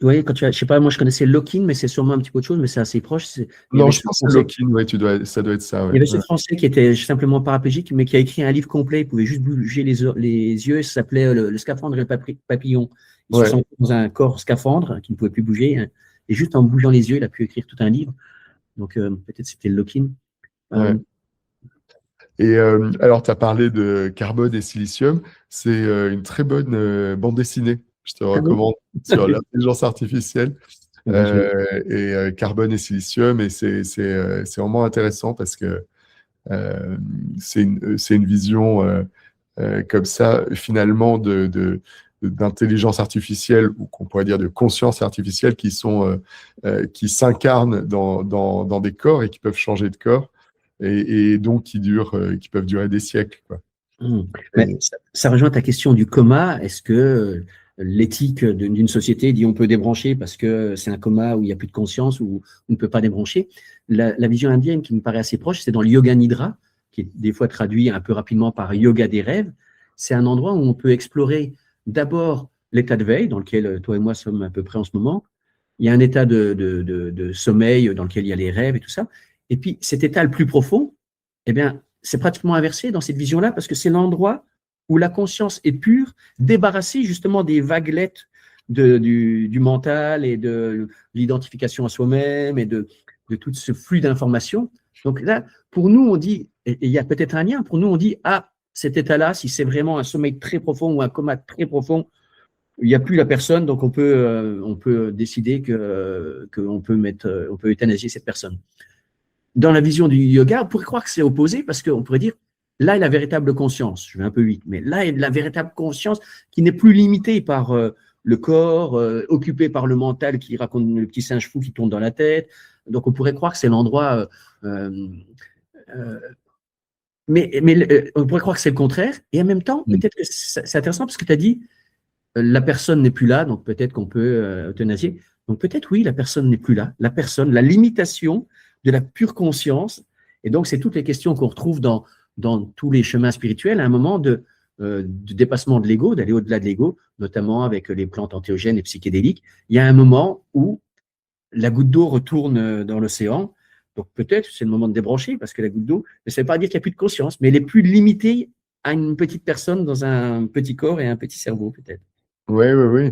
voyez, quand je sais pas, moi je connaissais Lock-in, mais c'est sûrement un petit peu autre chose, mais c'est assez proche. Non, je pense que c'est Lock-in, ouais, ça doit être ça. Ouais. Il y avait ce Français qui était simplement paraplégique, mais qui a écrit un livre complet. Il pouvait juste bouger les yeux. Ça s'appelait le scaphandre et le papillon. Il se sentait dans un corps scaphandre qui ne pouvait plus bouger. Hein, et juste en bougeant les yeux, il a pu écrire tout un livre. Donc peut-être c'était le Lock-in. Ouais. Et alors, tu as parlé de Carbone et Silicium. C'est une très bonne bande dessinée. Je te recommande sur l'intelligence artificielle. Carbone et Silicium. Et c'est vraiment intéressant parce que c'est une vision comme ça, finalement, d'intelligence artificielle, ou qu'on pourrait dire de conscience artificielle, qui s'incarnent dans des corps et qui peuvent changer de corps. Et donc qui peuvent durer des siècles, quoi. Mais ça rejoint ta question du coma. Est-ce que l'éthique d'une société dit on peut débrancher parce que c'est un coma où il n'y a plus de conscience, ou on ne peut pas débrancher? La vision indienne qui me paraît assez proche, c'est dans le Yoga Nidra, qui est des fois traduit un peu rapidement par yoga des rêves. C'est un endroit où on peut explorer d'abord l'état de veille, dans lequel toi et moi sommes à peu près en ce moment. Il y a un état de sommeil dans lequel il y a les rêves et tout ça. Et puis, cet état le plus profond, eh bien, c'est pratiquement inversé dans cette vision-là, parce que c'est l'endroit où la conscience est pure, débarrassée justement des vaguelettes du mental et de l'identification à soi-même et de tout ce flux d'informations. Donc là, pour nous, on dit, et il y a peut-être un lien, pour nous, on dit, ah, cet état-là, si c'est vraiment un sommeil très profond ou un coma très profond, il n'y a plus la personne, donc on peut décider qu'on peut euthanasier cette personne. Dans la vision du yoga, on pourrait croire que c'est opposé, parce qu'on pourrait dire, là est la véritable conscience, je vais un peu vite, mais là est la véritable conscience qui n'est plus limitée par le corps, occupé par le mental qui raconte le petit singe fou qui tourne dans la tête. Donc on pourrait croire que c'est l'endroit… mais on pourrait croire que c'est le contraire, et en même temps, peut-être que c'est intéressant parce que tu as dit, la personne n'est plus là, donc peut-être qu'on peut euthanasier. Donc peut-être oui, la personne n'est plus là, la limitation de la pure conscience. Et donc, c'est toutes les questions qu'on retrouve dans tous les chemins spirituels, à un moment de dépassement de l'ego, d'aller au-delà de l'ego, notamment avec les plantes antéogènes et psychédéliques. Il y a un moment où la goutte d'eau retourne dans l'océan. Donc, peut-être c'est le moment de débrancher, parce que la goutte d'eau, ça ne veut pas dire qu'il n'y a plus de conscience, mais elle est plus limitée à une petite personne dans un petit corps et un petit cerveau, peut-être. Oui.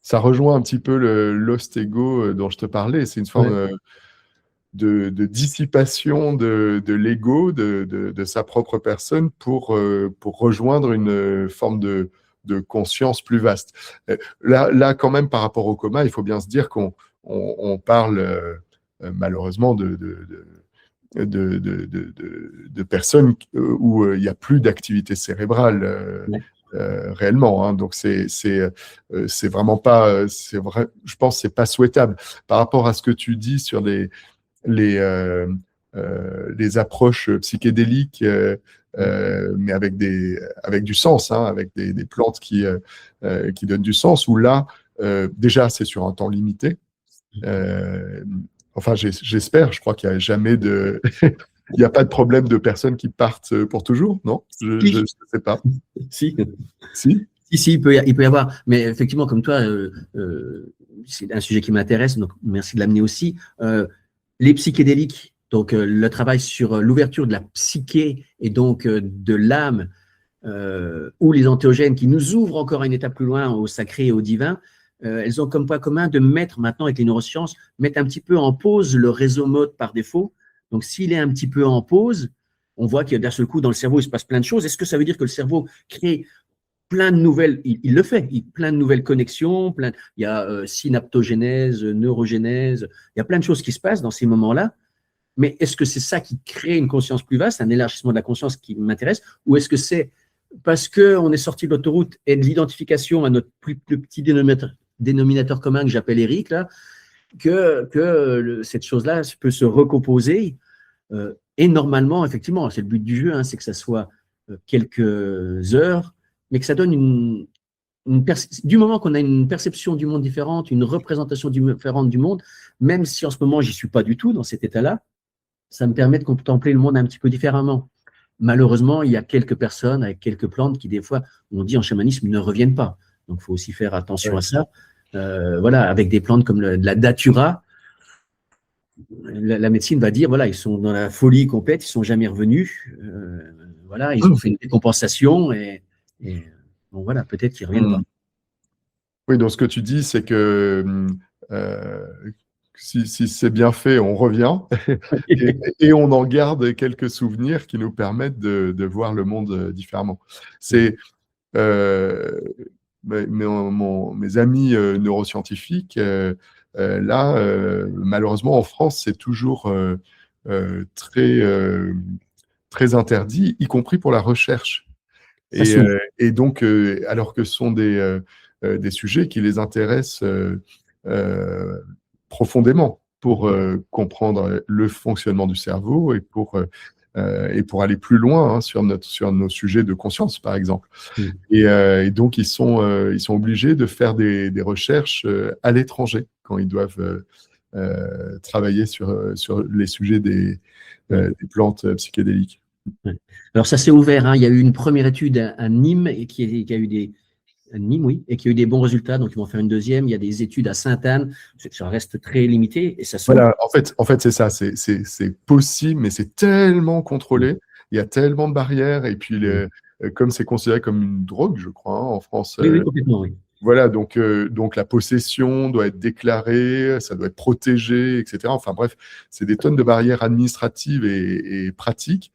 Ça rejoint un petit peu le lost ego dont je te parlais. C'est une forme de dissipation de l'ego, de sa propre personne pour rejoindre une forme de conscience plus vaste. Là, quand même, par rapport au coma, il faut bien se dire qu'on parle malheureusement de personnes où il n'y a plus d'activité cérébrale réellement, hein. Donc c'est vraiment pas, je pense que c'est pas souhaitable. Par rapport à ce que tu dis sur les approches psychédéliques mais avec du sens, hein, avec des plantes qui donnent du sens, où là, déjà, c'est sur un temps limité. Enfin, j'espère, je crois qu'il n'y a jamais de... Il n'y a pas de problème de personnes qui partent pour toujours, non? Je ne sais pas. Si. Si? Si, il peut y avoir. Mais effectivement, comme toi, c'est un sujet qui m'intéresse, donc merci de l'amener aussi. Les psychédéliques, donc le travail sur l'ouverture de la psyché et donc de l'âme, ou les entéogènes qui nous ouvrent encore une étape plus loin au sacré et au divin, elles ont comme point commun de mettre maintenant, avec les neurosciences, mettre un petit peu en pause le réseau mode par défaut. Donc, s'il est un petit peu en pause, on voit qu'il y a d'un seul coup, dans le cerveau, il se passe plein de choses. Est-ce que ça veut dire que le cerveau crée plein de nouvelles, il le fait, plein de nouvelles connexions, il y a synaptogénèse, neurogénèse, il y a plein de choses qui se passent dans ces moments-là. Mais est-ce que c'est ça qui crée une conscience plus vaste, un élargissement de la conscience qui m'intéresse, ou est-ce que c'est parce qu'on est sorti de l'autoroute et de l'identification à notre plus petit dénominateur commun que j'appelle Eric, là, que cette chose-là peut se recomposer. Et normalement, effectivement, c'est le but du jeu, hein, c'est que ça soit quelques heures, mais que ça donne du moment qu'on a une perception du monde différente, une représentation différente du monde, même si en ce moment, j'y suis pas du tout dans cet état-là, ça me permet de contempler le monde un petit peu différemment. Malheureusement, il y a quelques personnes avec quelques plantes qui, des fois, on dit en chamanisme, ne reviennent pas. Donc, il faut aussi faire attention à ça. Voilà, avec des plantes comme la datura, la médecine va dire, voilà, ils sont dans la folie complète, ils ne sont jamais revenus. Voilà, ils ont fait une décompensation et bon, voilà, peut-être qu'ils ne reviennent pas. Oui, donc ce que tu dis, c'est que si c'est bien fait, on revient et on en garde quelques souvenirs qui nous permettent de voir le monde différemment. C'est mes amis neuroscientifiques, là, malheureusement, en France, c'est toujours très interdit, y compris pour la recherche. Et donc, alors que ce sont des sujets qui les intéressent profondément pour comprendre le fonctionnement du cerveau et pour aller plus loin, hein, sur nos sujets de conscience, par exemple. Et donc, ils sont obligés de faire des recherches à l'étranger quand ils doivent travailler sur les sujets des plantes psychédéliques. Alors, ça s'est ouvert, hein. Il y a eu une première étude à Nîmes et qui a eu des bons résultats. Donc, ils vont faire une deuxième. Il y a des études à Sainte-Anne. Ça reste très limité et ça se Voilà, en fait, c'est ça. C'est possible, mais c'est tellement contrôlé. Il y a tellement de barrières. Et puis, comme c'est considéré comme une drogue, je crois, hein, en France. Oui, complètement, oui. Voilà, donc la possession doit être déclarée, ça doit être protégé, etc. Enfin bref, c'est des tonnes de barrières administratives et pratiques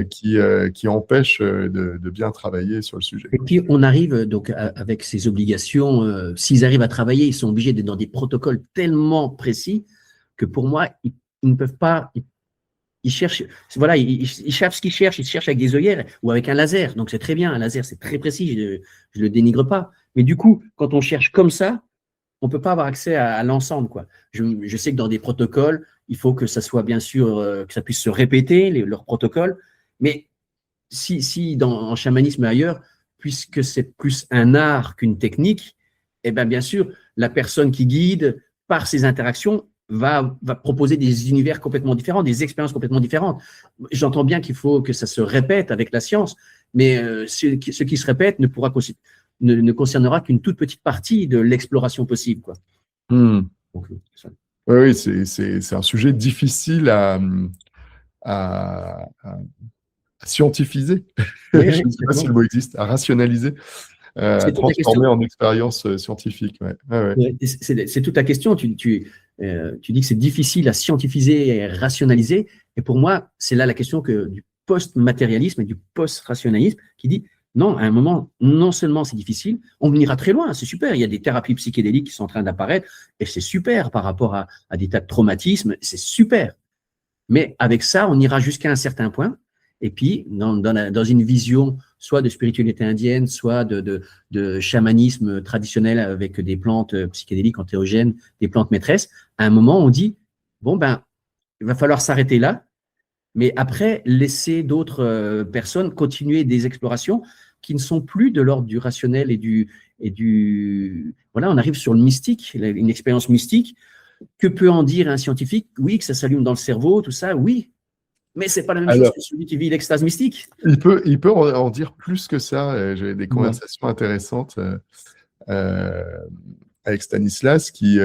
qui empêchent de bien travailler sur le sujet. Et puis, on arrive donc avec ces obligations, s'ils arrivent à travailler, ils sont obligés d'être dans des protocoles tellement précis que pour moi, ils ne peuvent pas. Ils cherchent, voilà, ils cherchent ce qu'ils cherchent, ils cherchent avec des œillères ou avec un laser. Donc, c'est très bien, un laser, c'est très précis, je ne le dénigre pas. Mais du coup, quand on cherche comme ça, on ne peut pas avoir accès à l'ensemble, quoi. Je sais que dans des protocoles, il faut que ça soit bien sûr, que ça puisse se répéter, leurs protocoles. Mais si en chamanisme et ailleurs, puisque c'est plus un art qu'une technique, eh bien sûr, la personne qui guide, par ses interactions, va proposer des univers complètement différents, des expériences complètement différentes. J'entends bien qu'il faut que ça se répète avec la science, mais ce qui se répète ne concernera qu'une toute petite partie de l'exploration possible, quoi. Donc, oui, c'est un sujet difficile à scientifiser. Oui, je ne sais pas si le mot existe, à rationaliser, à transformer en expérience scientifique. Ouais. C'est toute la question. Tu dis que c'est difficile à scientifiser et à rationaliser. Et pour moi, c'est là la question du post-matérialisme et du post-rationalisme qui dit non, à un moment, non seulement c'est difficile, on ira très loin, c'est super. Il y a des thérapies psychédéliques qui sont en train d'apparaître et c'est super par rapport à des tas de traumatismes, c'est super. Mais avec ça, on ira jusqu'à un certain point. Et puis, dans une vision soit de spiritualité indienne, soit de chamanisme traditionnel avec des plantes psychédéliques, entéogènes, des plantes maîtresses, à un moment, on dit, bon, il va falloir s'arrêter là mais après, laisser d'autres personnes continuer des explorations qui ne sont plus de l'ordre du rationnel Voilà, on arrive sur le mystique, une expérience mystique. Que peut en dire un scientifique? Oui, que ça s'allume dans le cerveau, tout ça, oui. Mais c'est pas la même chose Alors, que celui qui vit l'extase mystique. il peut en dire plus que ça. J'ai des conversations intéressantes avec Stanislas, qui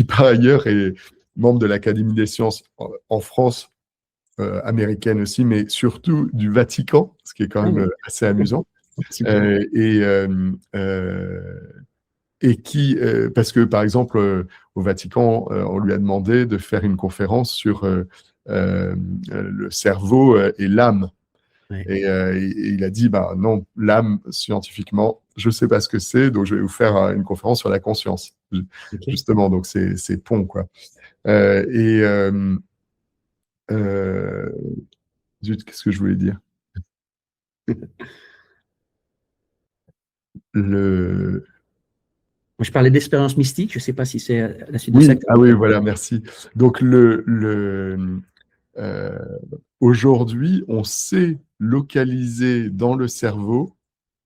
par ailleurs est membre de l'Académie des sciences en France, américaine aussi, mais surtout du Vatican, ce qui est quand même assez amusant. Super. Et qui, parce que par exemple, au Vatican, on lui a demandé de faire une conférence sur le cerveau et l'âme. Ouais. Et il a dit, bah non, l'âme, scientifiquement, je ne sais pas ce que c'est, donc je vais vous faire une conférence sur la conscience. Okay. Justement, donc c'est pont, quoi. Zut, qu'est-ce que je voulais dire? Je parlais d'expérience mystique, je ne sais pas si c'est la suite de Oui, ça. oui, voilà, merci. Donc, aujourd'hui, on sait localiser dans le cerveau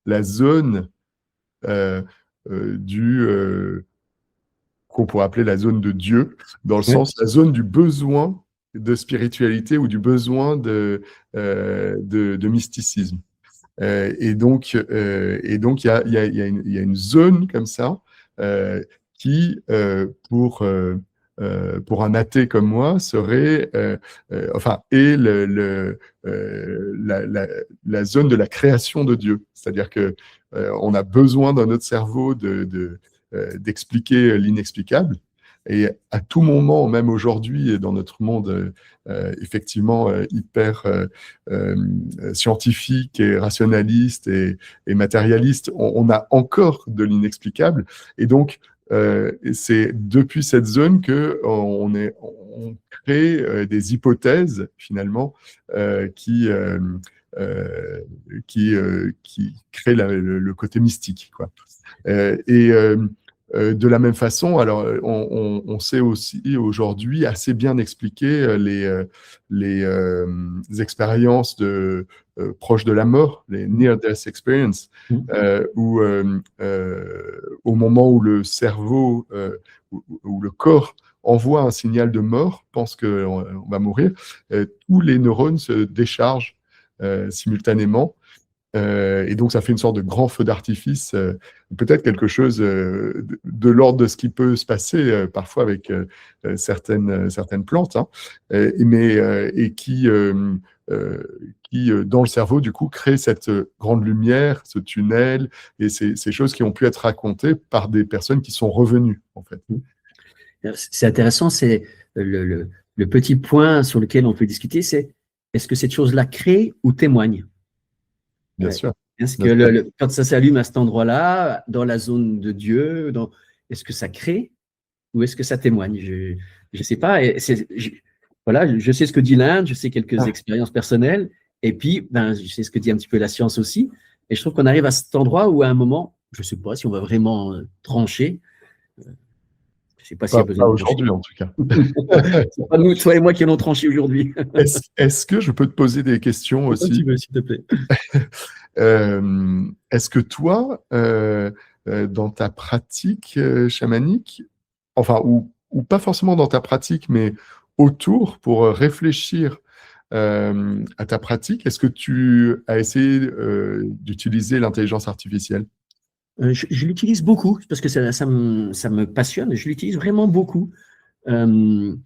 la zone qu'on pourrait appeler la zone de Dieu, dans le sens, la zone du besoin de spiritualité ou du besoin de mysticisme. Et donc, il y a une zone comme ça qui, pour un athée comme moi, serait, est la zone de la création de Dieu. C'est-à-dire que on a besoin dans notre cerveau d'expliquer l'inexplicable. Et à tout moment, même aujourd'hui, et dans notre monde effectivement hyper scientifique et rationaliste et matérialiste, on a encore de l'inexplicable. Et donc, c'est depuis cette zone qu'on crée des hypothèses, finalement, qui créent le côté mystique, quoi. De la même façon, alors on sait aussi aujourd'hui assez bien expliquer les expériences proches de la mort, les near-death experience, où au moment où le cerveau ou le corps envoie un signal de mort, pense qu'on va mourir, tous les neurones se déchargent simultanément. Et donc, ça fait une sorte de grand feu d'artifice, peut-être quelque chose de l'ordre de ce qui peut se passer parfois avec certaines plantes, hein, et qui, dans le cerveau, du coup, crée cette grande lumière, ce tunnel, et ces choses qui ont pu être racontées par des personnes qui sont revenues, en fait. C'est intéressant, c'est le petit point sur lequel on peut discuter, c'est est-ce que cette chose-là crée ou témoigne? Bien sûr. Est-ce que quand ça s'allume à cet endroit-là, dans la zone de Dieu, est-ce que ça crée ou est-ce que ça témoigne? Je ne sais pas. Voilà, je sais ce que dit l'Inde, je sais quelques expériences personnelles, et puis je sais ce que dit un petit peu la science aussi. Et je trouve qu'on arrive à cet endroit où à un moment, je ne sais pas si on va vraiment trancher. Je ne sais pas s'il y a besoin pas de trancher. aujourd'hui, en tout cas. C'est pas nous, toi et moi, qui allons trancher aujourd'hui. Est-ce que je peux te poser des questions aussi? Un petit peu, s'il te plaît. Est-ce que toi, dans ta pratique chamanique, enfin, ou pas forcément dans ta pratique, mais autour, pour réfléchir à ta pratique, est-ce que tu as essayé d'utiliser l'intelligence artificielle? Je l'utilise beaucoup parce que ça me passionne. Je l'utilise vraiment beaucoup. J'aime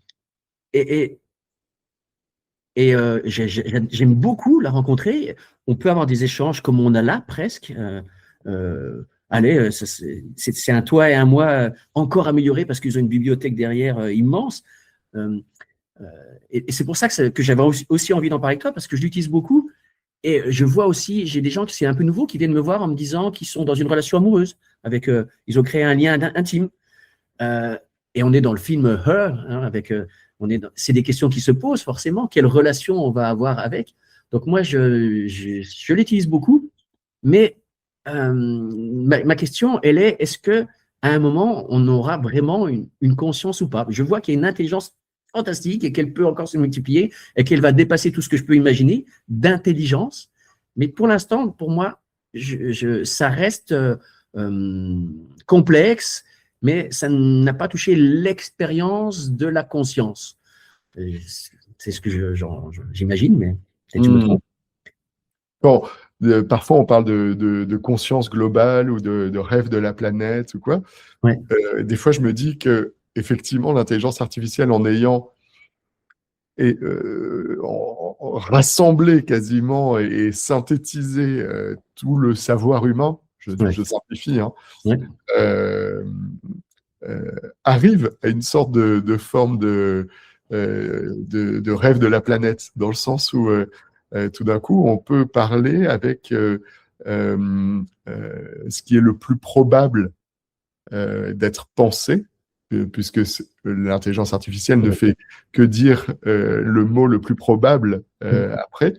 beaucoup la rencontrer. On peut avoir des échanges comme on a là, presque. Allez, c'est un toi et un moi encore améliorés parce qu'ils ont une bibliothèque derrière immense. Et c'est pour ça que j'avais aussi envie d'en parler avec toi, parce que je l'utilise beaucoup. Et je vois aussi, j'ai des gens qui c'est un peu nouveau, qui viennent me voir en me disant qu'ils sont dans une relation amoureuse. Ils ont créé un lien intime. Et on est dans le film Her, hein, c'est des questions qui se posent forcément. Quelle relation on va avoir avec? Donc moi, je l'utilise beaucoup. Mais ma question, elle est, est-ce qu'à un moment, on aura vraiment une conscience ou pas? Je vois qu'il y a une intelligence fantastique et qu'elle peut encore se multiplier et qu'elle va dépasser tout ce que je peux imaginer d'intelligence. Mais pour l'instant, pour moi, ça reste complexe, mais ça n'a pas touché l'expérience de la conscience. C'est ce que j'imagine, mais peut-être que je me trompe. Bon, parfois on parle de conscience globale ou de rêve de la planète ou quoi. Ouais. Des fois, je me dis que effectivement, l'intelligence artificielle, en ayant rassemblé quasiment et synthétisé tout le savoir humain, je simplifie, hein, arrive à une sorte de forme de rêve de la planète, dans le sens où tout d'un coup, on peut parler avec ce qui est le plus probable d'être pensé, puisque l'intelligence artificielle ne fait que dire le mot le plus probable après.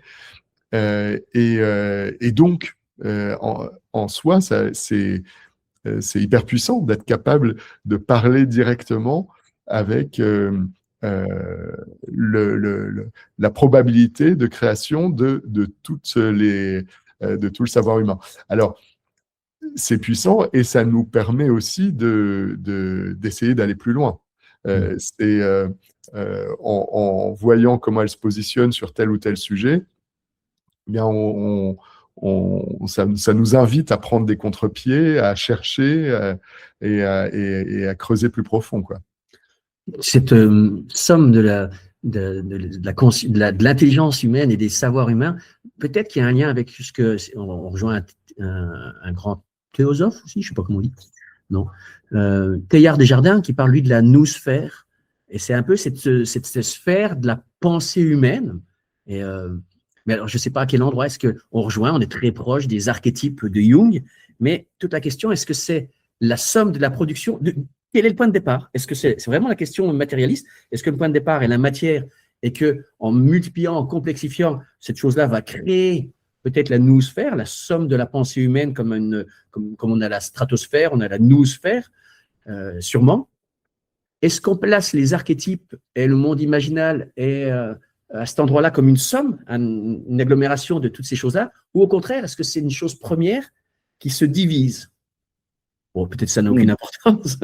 Et donc, en soi, c'est hyper puissant d'être capable de parler directement avec la probabilité de création de tout le savoir humain. Alors, c'est puissant et ça nous permet aussi d'essayer d'aller plus loin. En voyant comment elle se positionne sur tel ou tel sujet, eh bien ça nous invite à prendre des contre-pieds, à chercher et à creuser plus profond, quoi. Cette somme de l'intelligence humaine et des savoirs humains, peut-être qu'il y a un lien avec ce que on rejoint un grand théosophe aussi, je ne sais pas comment on dit, non, Teilhard Desjardins, qui parle lui de la noosphère, et c'est un peu cette sphère de la pensée humaine. Et mais alors je ne sais pas à quel endroit est-ce qu'on rejoint, on est très proche des archétypes de Jung, mais toute la question, est-ce que c'est la somme de la production quel est le point de départ? Est-ce que c'est vraiment la question matérialiste? Est-ce que le point de départ est la matière et qu'en multipliant, en complexifiant, cette chose-là va créer peut-être la noosphère, la somme de la pensée humaine, comme on a la stratosphère, on a la noosphère, sûrement. Est-ce qu'on place les archétypes et le monde imaginal et à cet endroit-là comme une somme, une agglomération de toutes ces choses-là, ou au contraire, est-ce que c'est une chose première qui se divise? Bon, peut-être ça n'a aucune importance.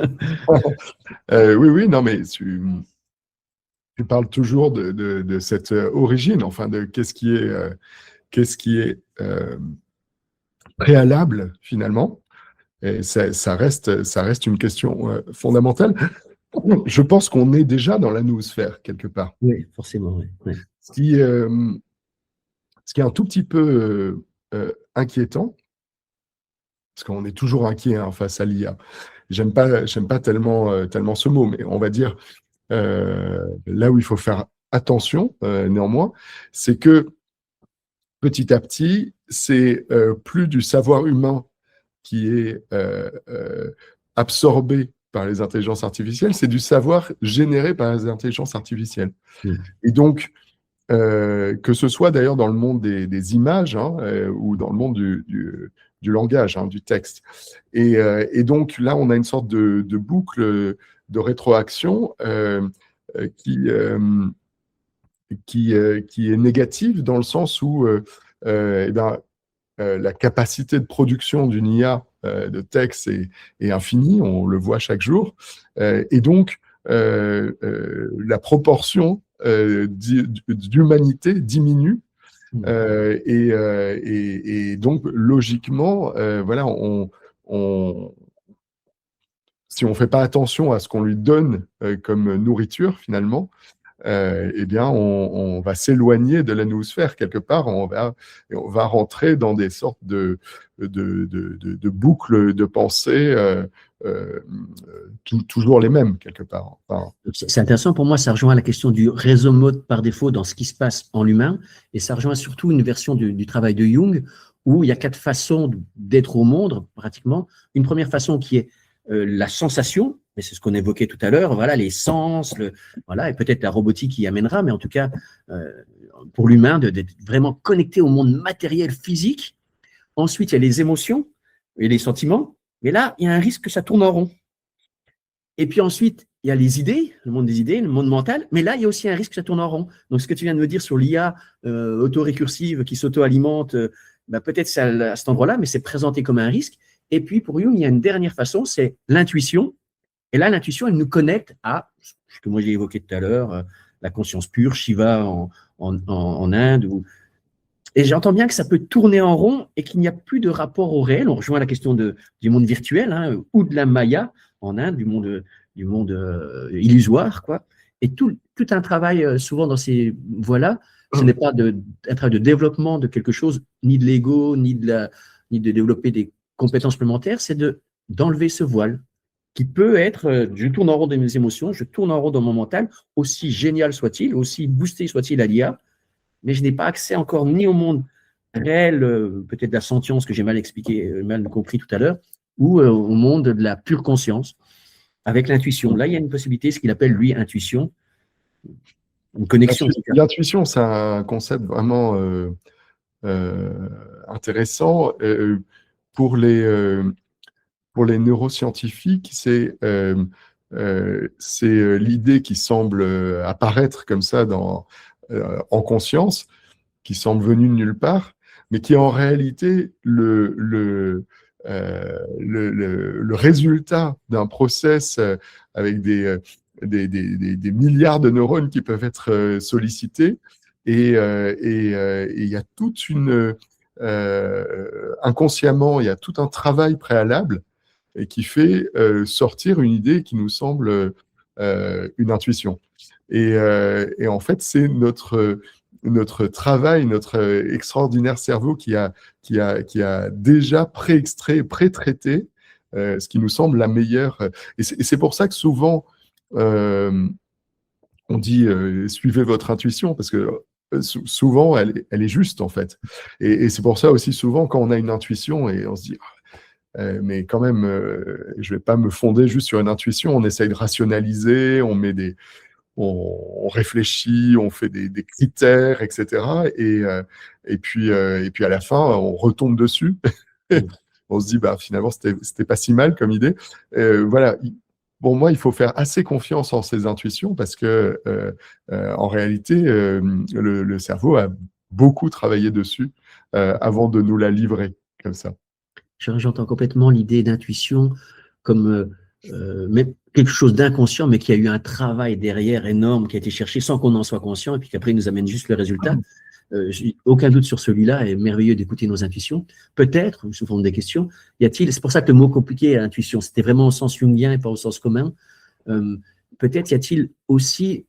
Oui, non, mais tu parles toujours de cette origine, enfin, de qu'est-ce qui est préalable, finalement. Et ça reste une question fondamentale. Je pense qu'on est déjà dans la noosphère, quelque part. Oui, forcément, oui. Ce qui est un tout petit peu inquiétant, parce qu'on est toujours inquiet face à l'IA. J'aime pas tellement ce mot, mais on va dire là où il faut faire attention, néanmoins, c'est que petit à petit, c'est plus du savoir humain qui est absorbé par les intelligences artificielles, c'est du savoir généré par les intelligences artificielles. Et donc, que ce soit d'ailleurs dans le monde des images ou dans le monde du langage, du texte. Et donc là, on a une sorte de boucle de rétroaction qui est négative dans le sens où la capacité de production d'une IA de texte est infinie, on le voit chaque jour. Et donc, la proportion d'humanité diminue. Et donc, logiquement, voilà, si on ne fait pas attention à ce qu'on lui donne comme nourriture, finalement, eh bien, on va s'éloigner de la noosphère quelque part. On va rentrer dans des sortes de boucles de pensée toujours les mêmes quelque part. Enfin, c'est intéressant pour moi, ça rejoint la question du réseau mode par défaut dans ce qui se passe en l'humain, et ça rejoint surtout une version du travail de Jung où il y a 4 façons d'être au monde pratiquement. Une première façon qui est la sensation, mais c'est ce qu'on évoquait tout à l'heure, voilà, les sens, voilà, et peut-être la robotique qui y amènera, mais en tout cas, pour l'humain, d'être vraiment connecté au monde matériel, physique. Ensuite, il y a les émotions et les sentiments, mais là, il y a un risque que ça tourne en rond. Et puis ensuite, il y a les idées, le monde des idées, le monde mental, mais là, il y a aussi un risque que ça tourne en rond. Donc, ce que tu viens de me dire sur l'IA auto-récursive qui s'auto-alimente, peut-être c'est à cet endroit-là, mais c'est présenté comme un risque. Et puis, pour Jung, il y a une dernière façon, c'est l'intuition. Et là, l'intuition, elle nous connecte à ce que moi j'ai évoqué tout à l'heure, la conscience pure, Shiva en Inde. Et j'entends bien que ça peut tourner en rond et qu'il n'y a plus de rapport au réel. On rejoint la question du monde virtuel, hein, ou de la Maya en Inde, du monde illusoire, quoi. Et tout un travail, souvent dans ces voies-là, ce n'est pas un travail de développement de quelque chose, ni de l'ego, ni de développer des compétences supplémentaires, c'est d'enlever ce voile qui peut être, je tourne en rond de mes émotions, je tourne en rond dans mon mental, aussi génial soit-il, aussi boosté soit-il à l'IA, mais je n'ai pas accès encore ni au monde réel, peut-être de la sentience que j'ai mal expliqué, mal compris tout à l'heure, ou au monde de la pure conscience, avec l'intuition. Là, il y a une possibilité, ce qu'il appelle, lui, intuition, une connexion. L'intuition, c'est un concept vraiment intéressant. Pour les neuroscientifiques, c'est l'idée qui semble apparaître comme ça en conscience, qui semble venue de nulle part, mais qui est en réalité le résultat d'un process avec des milliards de neurones qui peuvent être sollicités. Et il y a toute inconsciemment, il y a tout un travail préalable et qui fait sortir une idée qui nous semble une intuition. Et en fait, c'est notre travail, notre extraordinaire cerveau qui a déjà pré-extrait, pré-traité ce qui nous semble la meilleure. Et c'est pour ça que souvent, on dit suivez votre intuition, parce que souvent, elle est juste, en fait. Et c'est pour ça aussi, souvent, quand on a une intuition et on se dit mais quand même, je ne vais pas me fonder juste sur une intuition, on essaye de rationaliser, on réfléchit, on fait des critères, etc. Et puis à la fin, on retombe dessus. On se dit, finalement, c'était pas si mal comme idée. Voilà. Pour moi, il faut faire assez confiance en ses intuitions parce que, en réalité, le cerveau a beaucoup travaillé dessus avant de nous la livrer comme ça. J'entends complètement l'idée d'intuition comme mais quelque chose d'inconscient, mais qui a eu un travail derrière énorme, qui a été cherché sans qu'on en soit conscient, et puis qu'après il nous amène juste le résultat. J'ai aucun doute sur celui-là, et merveilleux d'écouter nos intuitions. Peut-être, sous forme des questions, c'est pour ça que le mot compliqué, intuition, c'était vraiment au sens jungien et pas au sens commun. Peut-être y a-t-il aussi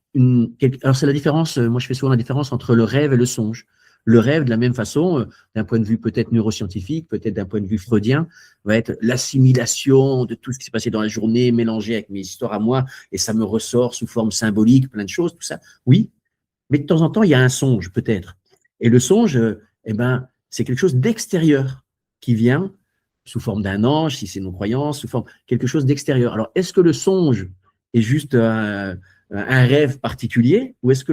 alors c'est la différence, moi je fais souvent la différence entre le rêve et le songe. Le rêve, de la même façon, d'un point de vue peut-être neuroscientifique, peut-être d'un point de vue freudien, va être l'assimilation de tout ce qui s'est passé dans la journée, mélangé avec mes histoires à moi, et ça me ressort sous forme symbolique, plein de choses, tout ça. Oui, mais de temps en temps, il y a un songe, peut-être. Et le songe, c'est quelque chose d'extérieur qui vient sous forme d'un ange, si c'est nos croyances, sous forme quelque chose d'extérieur. Alors, est-ce que le songe est juste un rêve particulier, ou est-ce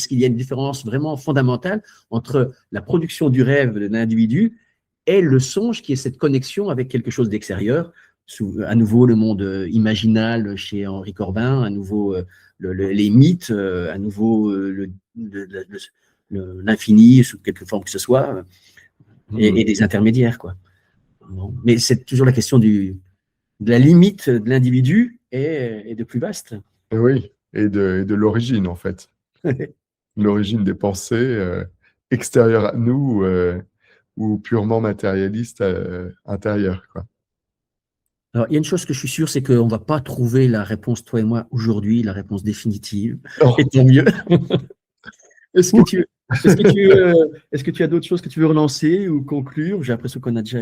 qu'il y a une différence vraiment fondamentale entre la production du rêve de l'individu et le songe, qui est cette connexion avec quelque chose d'extérieur, à nouveau le monde imaginal chez Henri Corbin, à nouveau les mythes, à nouveau l'infini sous quelque forme que ce soit, et des intermédiaires, quoi. Bon. Mais c'est toujours la question de la limite de l'individu et de plus vaste. Oui. Et de l'origine, en fait. L'origine des pensées extérieures à nous ou purement matérialistes intérieures, quoi. Alors, il y a une chose que je suis sûr, c'est qu'on ne va pas trouver la réponse, toi et moi, aujourd'hui, la réponse définitive. Oh. Et tant mieux. Est-ce que tu as d'autres choses que tu veux relancer ou conclure? J'ai l'impression qu'on a déjà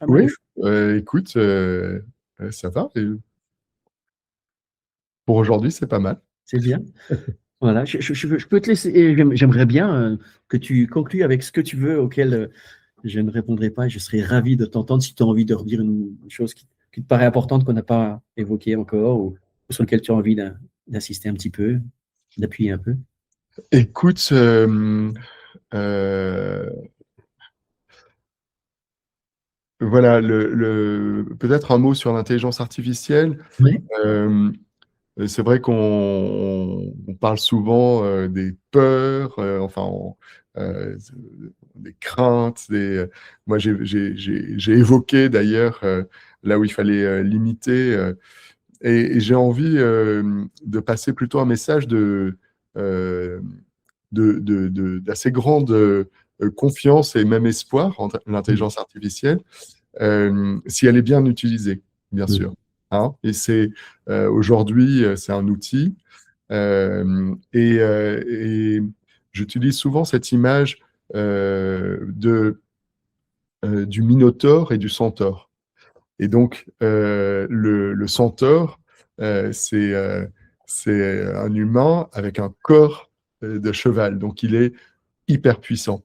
Oui, écoute, ça va. Pour aujourd'hui, c'est pas mal. C'est bien. Voilà, je peux te laisser, et j'aimerais bien que tu conclues avec ce que tu veux, auquel je ne répondrai pas, et je serais ravi de t'entendre si tu as envie de redire une chose qui te paraît importante, qu'on n'a pas évoquée encore, ou sur laquelle tu as envie d'insister un petit peu, d'appuyer un peu. Écoute, voilà, peut-être un mot sur l'intelligence artificielle. Oui. c'est vrai qu'on parle souvent des peurs, des craintes. Moi, j'ai évoqué d'ailleurs là où il fallait limiter. Et j'ai envie de passer plutôt un message d'assez grande confiance et même espoir en l'intelligence artificielle, si elle est bien utilisée, bien sûr. Hein. Et aujourd'hui, c'est un outil. Et j'utilise souvent cette image du Minotaure et du Centaure. Et donc, le centaure, c'est un humain avec un corps de cheval. Donc, il est hyper puissant.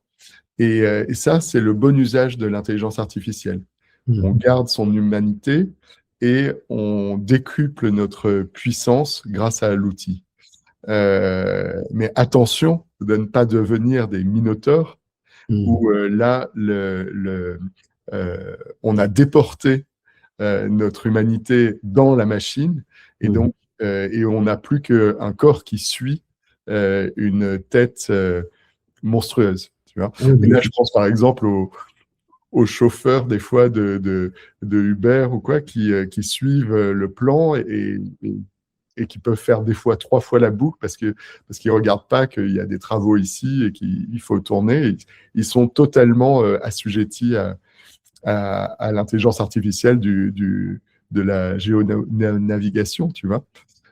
Et ça, c'est le bon usage de l'intelligence artificielle. On garde son humanité et on décuple notre puissance grâce à l'outil. Mais attention de ne pas devenir des minotaures où là, on a déporté notre humanité dans la machine, et donc et on n'a plus qu'un corps qui suit une tête monstrueuse. Tu vois. Et là, je pense par exemple aux chauffeurs des fois de Uber ou quoi qui suivent le plan et qui peuvent faire des fois 3 fois la boucle parce qu'ils ne regardent pas qu'il y a des travaux ici et qu'il faut tourner. Ils sont totalement assujettis à l'intelligence artificielle de la géonavigation, tu vois.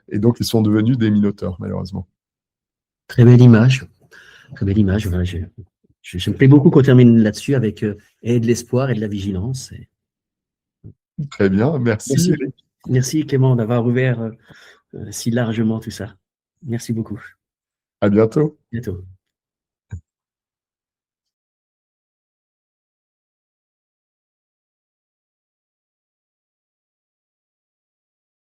Et donc, ils sont devenus des minotaures, malheureusement. Très belle image. Très belle image. Voilà, je me plais beaucoup qu'on termine là-dessus avec et de l'espoir et de la vigilance. Très bien, merci. Merci Clément d'avoir ouvert si largement tout ça. Merci beaucoup. À bientôt. À bientôt.